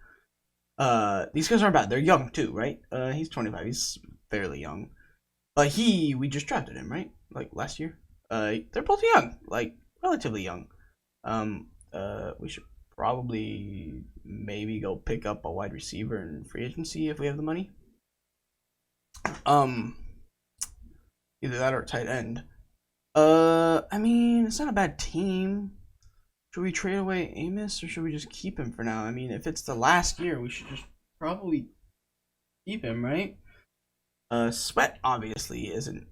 These guys aren't bad. They're young, too, right? He's 25. He's fairly young. But we just drafted him, right? Like, last year? They're both young. Like, relatively young. We should probably maybe go pick up a wide receiver in free agency if we have the money. Either that or tight end. I mean, it's not a bad team. Should we trade away Amos or should we just keep him for now? I mean, if it's the last year, we should just probably keep him, right? Sweat obviously isn't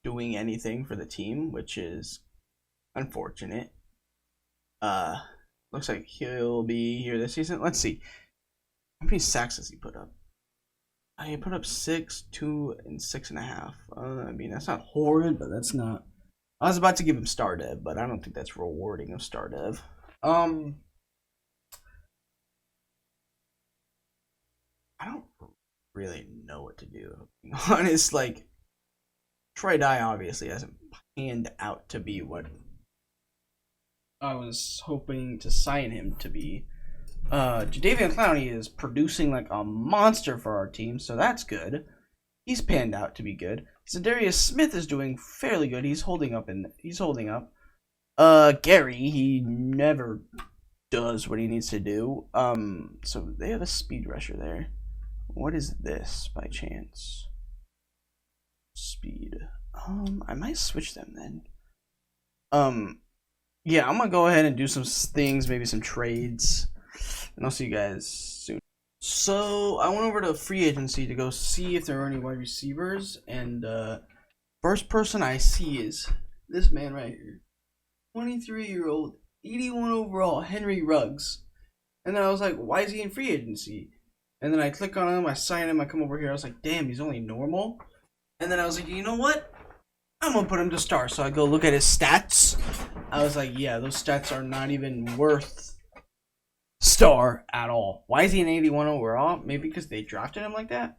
doing anything for the team, which is unfortunate. Looks like he'll be here this season. Let's see. How many sacks does he put up? He put up 6, 2, and 6.5. I mean, that's not horrid, but that's not. I was about to give him star dev, but I don't think that's rewarding of star dev. I don't really know what to do. To be honest, like, Troy Dye obviously hasn't panned out to be what I was hoping to sign him to be. Jadeveon Clowney is producing like a monster for our team, so that's good. He's panned out to be good. Preston Smith is doing fairly good. He's holding up. Gary, he never does what he needs to do. So they have a speed rusher there. What is this by chance? Speed. I might switch them then. Yeah, I'm gonna go ahead and do some things, maybe some trades. And I'll see you guys soon. So I went over to free agency to go see if there are any wide receivers, and first person I see is this man right here, 23-year-old, 81 overall, Henry Ruggs. And then I was like, why is he in free agency? And then I click on him, I sign him, I come over here, I was like, damn, he's only normal. And then I was like, you know what? I'm gonna put him to star. So I go look at his stats. I was like, yeah, those stats are not even worth star at all. Why is he an 81 overall? Maybe because they drafted him like that?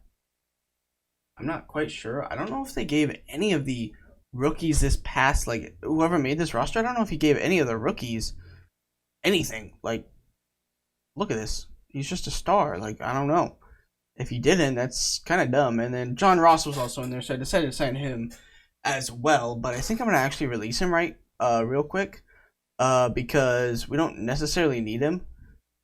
I'm not quite sure. I don't know if they gave any of the rookies this past, like, whoever made this roster, I don't know if he gave any of the rookies anything. Like, look at this. He's just a star. Like, I don't know. If he didn't, that's kind of dumb. And then John Ross was also in there, so I decided to sign him as well. But I think I'm gonna actually release him real quick, because we don't necessarily need him,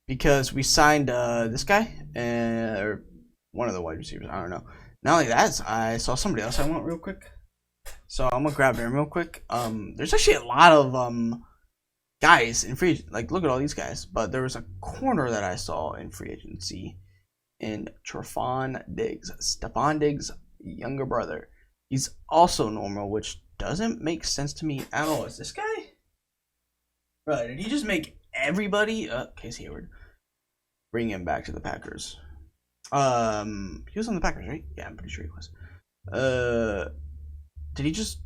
because we signed this guy or one of the wide receivers. I don't know. Not only that, I saw somebody else I want real quick, so I'm gonna grab him real quick. There's actually a lot of guys in free, like, look at all these guys. But there was a corner that I saw in free agency, in Stephon Diggs' younger brother. He's also normal, which doesn't make sense to me at all. Is this guy? Right, did he just make everybody? Case Hayward. Bring him back to the Packers. He was on the Packers, right? Yeah, I'm pretty sure he was. Did he just...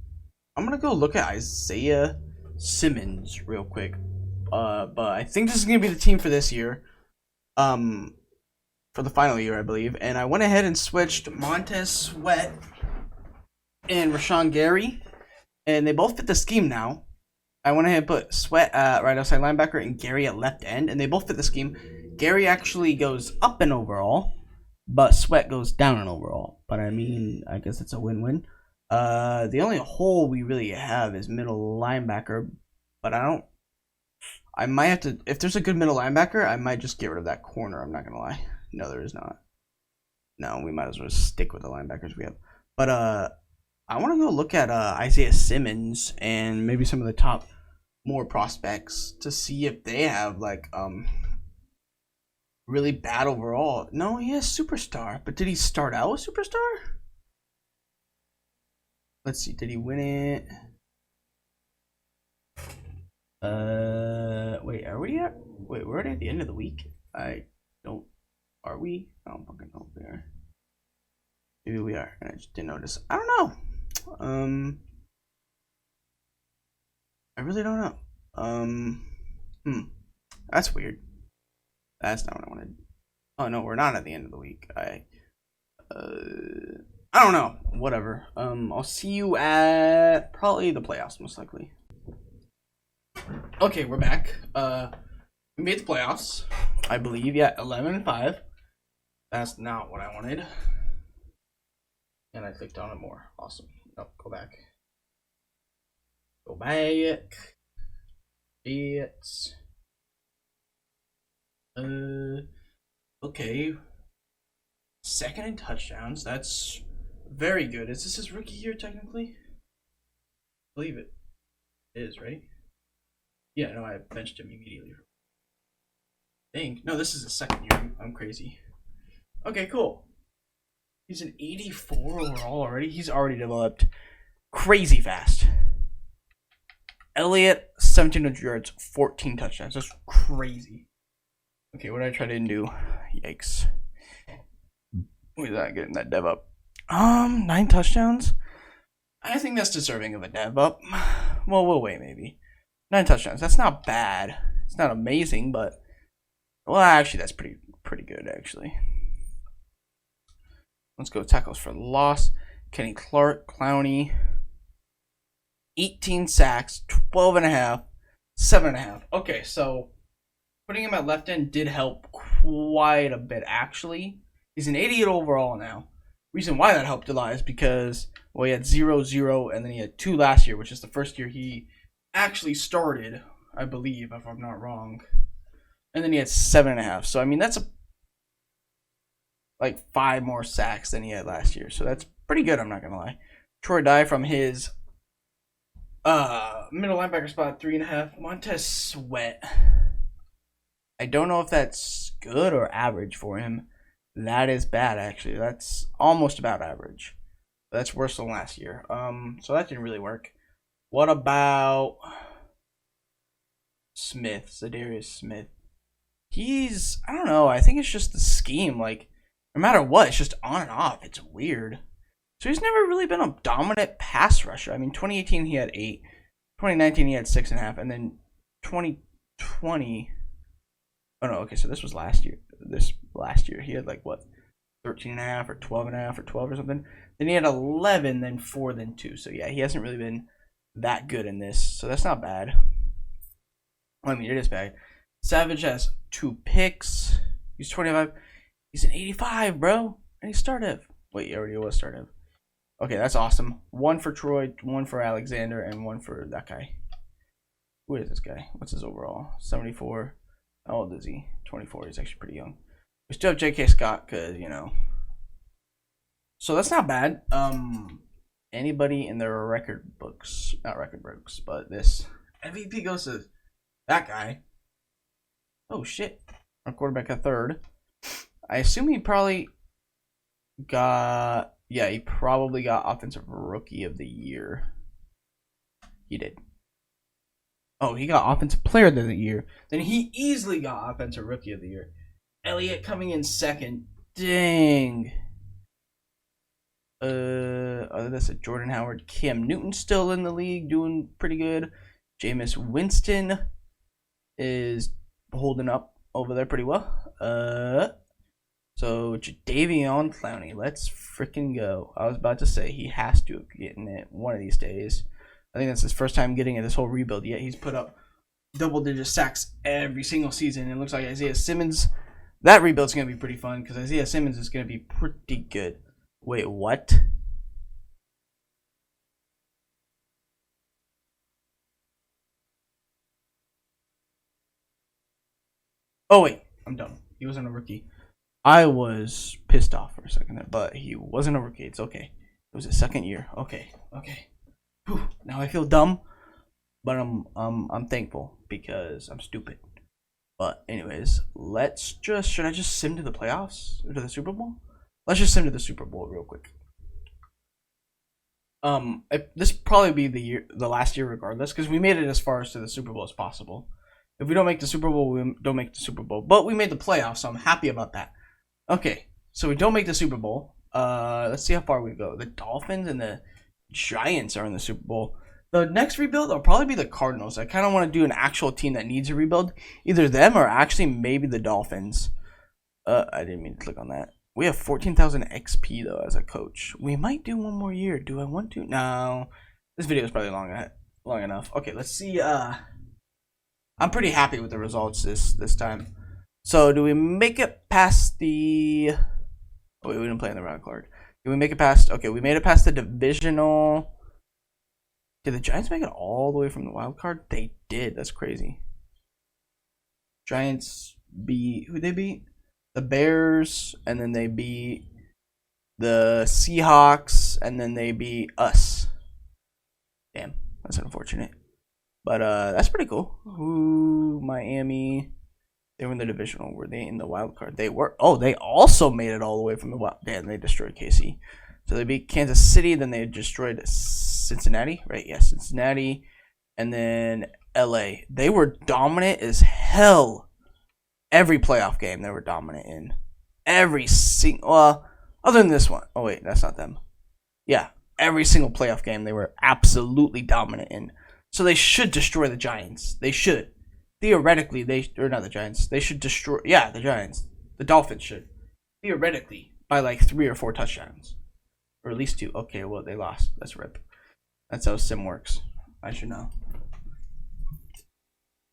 I'm gonna go look at Isaiah Simmons real quick. But I think this is gonna be the team for this year. For the final year, I believe. And I went ahead and switched Montez Sweat and Rashawn Gary. And they both fit the scheme now. I went ahead and put Sweat at right outside linebacker and Gary at left end. And they both fit the scheme. Gary actually goes up in overall, but Sweat goes down in overall. But I mean, I guess it's a win-win. The only hole we really have is middle linebacker. But I might have to... If there's a good middle linebacker, I might just get rid of that corner. I'm not going to lie. No, there is not. No, we might as well stick with the linebackers we have. But I want to go look at Isaiah Simmons and maybe some of the top more prospects to see if they have like really bad overall. No, he has superstar, but did he start out with superstar? Let's see, did he win it? Wait, are we at? Wait, we're already at the end of the week. I don't. Are we? I don't fucking know if we are. Maybe we are, and I just didn't notice. I don't know. I really don't know. That's weird. That's not what I wanted. Oh no, we're not at the end of the week. I don't know. Whatever. I'll see you at probably the playoffs, most likely. Okay, we're back. We made the playoffs, I believe. Yeah, 11-5. That's not what I wanted. And I clicked on it more. Awesome. Nope, go back. Go back. It's okay. Second in touchdowns. That's very good. Is this his rookie year technically? I believe it is, right? Yeah, no, I benched him immediately. I think. No, this is the second year. I'm crazy. Okay, cool. He's an 84 overall already. He's already developed crazy fast. Elliott, 1,700 yards, 14 touchdowns. That's crazy. Okay, what did I try to do? Yikes. Look at that, getting that dev up. 9 touchdowns? I think that's deserving of a dev up. Well, we'll wait, maybe. 9 touchdowns. That's not bad. It's not amazing, but... Well, actually, that's pretty good, actually. Let's go tackles for loss. Kenny Clark, Clowney. 18 sacks, 12.5, 7.5. Okay, so putting him at left end did help quite a bit, actually. He's an 88 overall now. Reason why that helped a lot is because, well, he had 0-0, and then he had 2 last year, which is the first year he actually started, I believe, if I'm not wrong. And then he had 7.5. So, I mean, that's like 5 more sacks than he had last year. So that's pretty good, I'm not going to lie. Troy Dye from his middle linebacker spot, 3.5. Montez Sweat. I don't know if that's good or average for him. That is bad, actually. That's almost about average. That's worse than last year. So that didn't really work. What about Smith, Zadarius Smith? He's, I don't know, I think it's just the scheme. Like, no matter what, it's just on and off. It's weird. So he's never really been a dominant pass rusher. I mean, 2018 he had 8. 2019 he had 6.5. And then 2020... Oh, no, okay, so this was last year. This last year he had, like, what? 13.5 or 12.5 or 12 or something. Then he had 11, then 4, then 2. So, yeah, he hasn't really been that good in this. So that's not bad. Well, I mean, it is bad. Savage has 2 picks. He's 25. He's an 85, bro. And he started. Wait, he already was started. Okay, that's awesome. 1 for Troy, 1 for Alexander, and 1 for that guy. Who is this guy? What's his overall? 74. How old is he? 24. He's actually pretty young. We still have J.K. Scott because, you know. So that's not bad. Anybody in their record books, not record books, but this MVP goes to that guy. Oh, shit. Our quarterback at 3rd. I assume he probably got, yeah, he probably got Offensive Rookie of the Year. He did. Oh, he got Offensive Player of the Year. Then he easily got Offensive Rookie of the Year. Elliott coming in 2nd. Dang. Other than that, Jordan Howard. Cam Newton still in the league, doing pretty good. Jameis Winston is holding up over there pretty well. So Jadeveon Clowney, let's freaking go. I was about to say he has to get in it one of these days. I think that's his first time getting in this whole rebuild yet. He's put up double-digit sacks every single season. It looks like Isaiah Simmons. That rebuild's going to be pretty fun because Isaiah Simmons is going to be pretty good. Wait, what? Oh, wait. I'm dumb. He wasn't a rookie. I was pissed off for a second there, but he wasn't a rookie. It's okay. It was his 2nd year. Okay. Whew. Now I feel dumb, but I'm thankful because I'm stupid. But anyways, should I just sim to the playoffs or to the Super Bowl? Let's just sim to the Super Bowl real quick. This will probably be the last year regardless, because we made it as far as to the Super Bowl as possible. If we don't make the Super Bowl, we don't make the Super Bowl. But we made the playoffs, so I'm happy about that. Okay, so we don't make the Super Bowl. Let's see how far we go. The Dolphins and the Giants are in the Super Bowl. The next rebuild will probably be the Cardinals. I kind of want to do an actual team that needs a rebuild. Either them or actually maybe the Dolphins. I didn't mean to click on that. We have 14,000 XP, though, as a coach. We might do one more year. Do I want to? No. This video is probably long enough. Okay, let's see. I'm pretty happy with the results this time. So, do we make it past the... Oh, wait, we didn't play in the round card. Did we make it past... Okay, we made it past the divisional... Did the Giants make it all the way from the wild card? They did. That's crazy. Giants beat... Who they beat? The Bears, and then they beat the Seahawks, and then they beat us. Damn, that's unfortunate. But that's pretty cool. Ooh, Miami. They were in the divisional. Were they in the wild card? They were. Oh, they also made it all the way from the wild. Damn, they destroyed KC. So they beat Kansas City, then they destroyed Cincinnati, right? Yeah, Cincinnati, and then LA. They were dominant as hell. Every playoff game they were dominant in. Every single... other than this one. Oh, wait, that's not them. Yeah, every single playoff game they were absolutely dominant in. So they should destroy the Giants. They should. Theoretically, or not the Giants. They should destroy... Yeah, the Giants. The Dolphins should. Theoretically, by like 3 or 4 touchdowns. Or at least 2. Okay, well, they lost. That's rip. That's how sim works. I should know.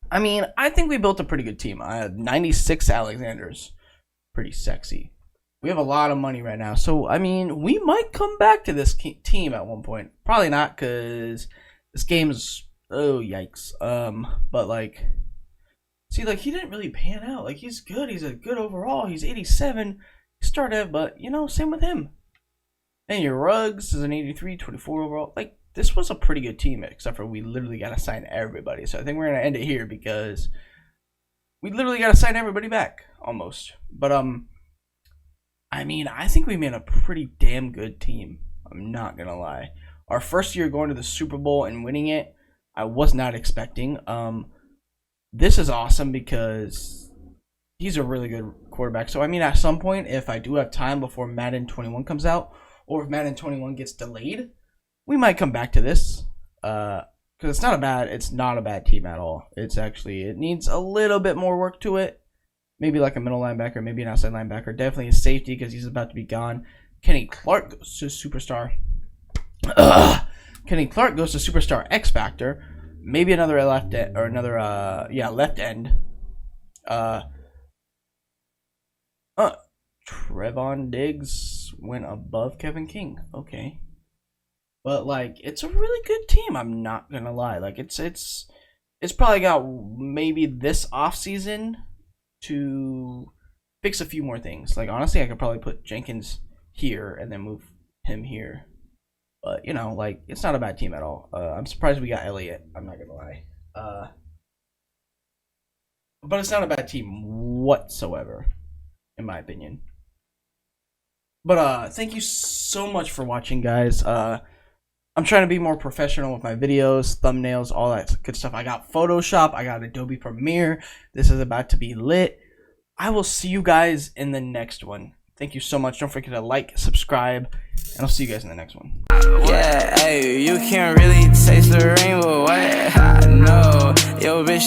I mean, I think we built a pretty good team. I had 96 Alexanders. Pretty sexy. We have a lot of money right now. So, I mean, we might come back to this team at one point. Probably not, because this game's... Oh, yikes. But, like... See, like, he didn't really pan out. Like, he's good. He's a good overall. He's 87. He started, but, you know, same with him. And your Ruggs is an 83, 24 overall. Like, this was a pretty good team, except for we literally got to sign everybody. So I think we're going to end it here because we literally got to sign everybody back, almost. But, I mean, I think we made a pretty damn good team. I'm not going to lie. Our first year going to the Super Bowl and winning it, I was not expecting. This is awesome because he's a really good quarterback. So, I mean, at some point, if I do have time before Madden 21 comes out, or if Madden 21 gets delayed, we might come back to this. Because it's not a bad team at all. It's actually, it needs a little bit more work to it. Maybe like a middle linebacker, maybe an outside linebacker. Definitely a safety because he's about to be gone. Kenny Clark goes to Superstar. Kenny Clark goes to Superstar X Factor. Maybe another left end, or another, left end. Trevon Diggs went above Kevin King. Okay. But like, it's a really good team. I'm not gonna lie. Like, it's probably got maybe this offseason to fix a few more things. Like, honestly, I could probably put Jenkins here and then move him here. But you know, like, it's not a bad team at all. I'm surprised we got Elliott. I'm not gonna lie. But it's not a bad team whatsoever, in my opinion. But thank you so much for watching, guys. I'm trying to be more professional with my videos, thumbnails, all that good stuff. I got Photoshop, I got Adobe Premiere. This is about to be lit. I will see you guys in the next one. Thank you so much. Don't forget to like, subscribe, and I'll see you guys in the next one. Yeah, hey, you can't really taste the rainbow. What? No, yo, bitch.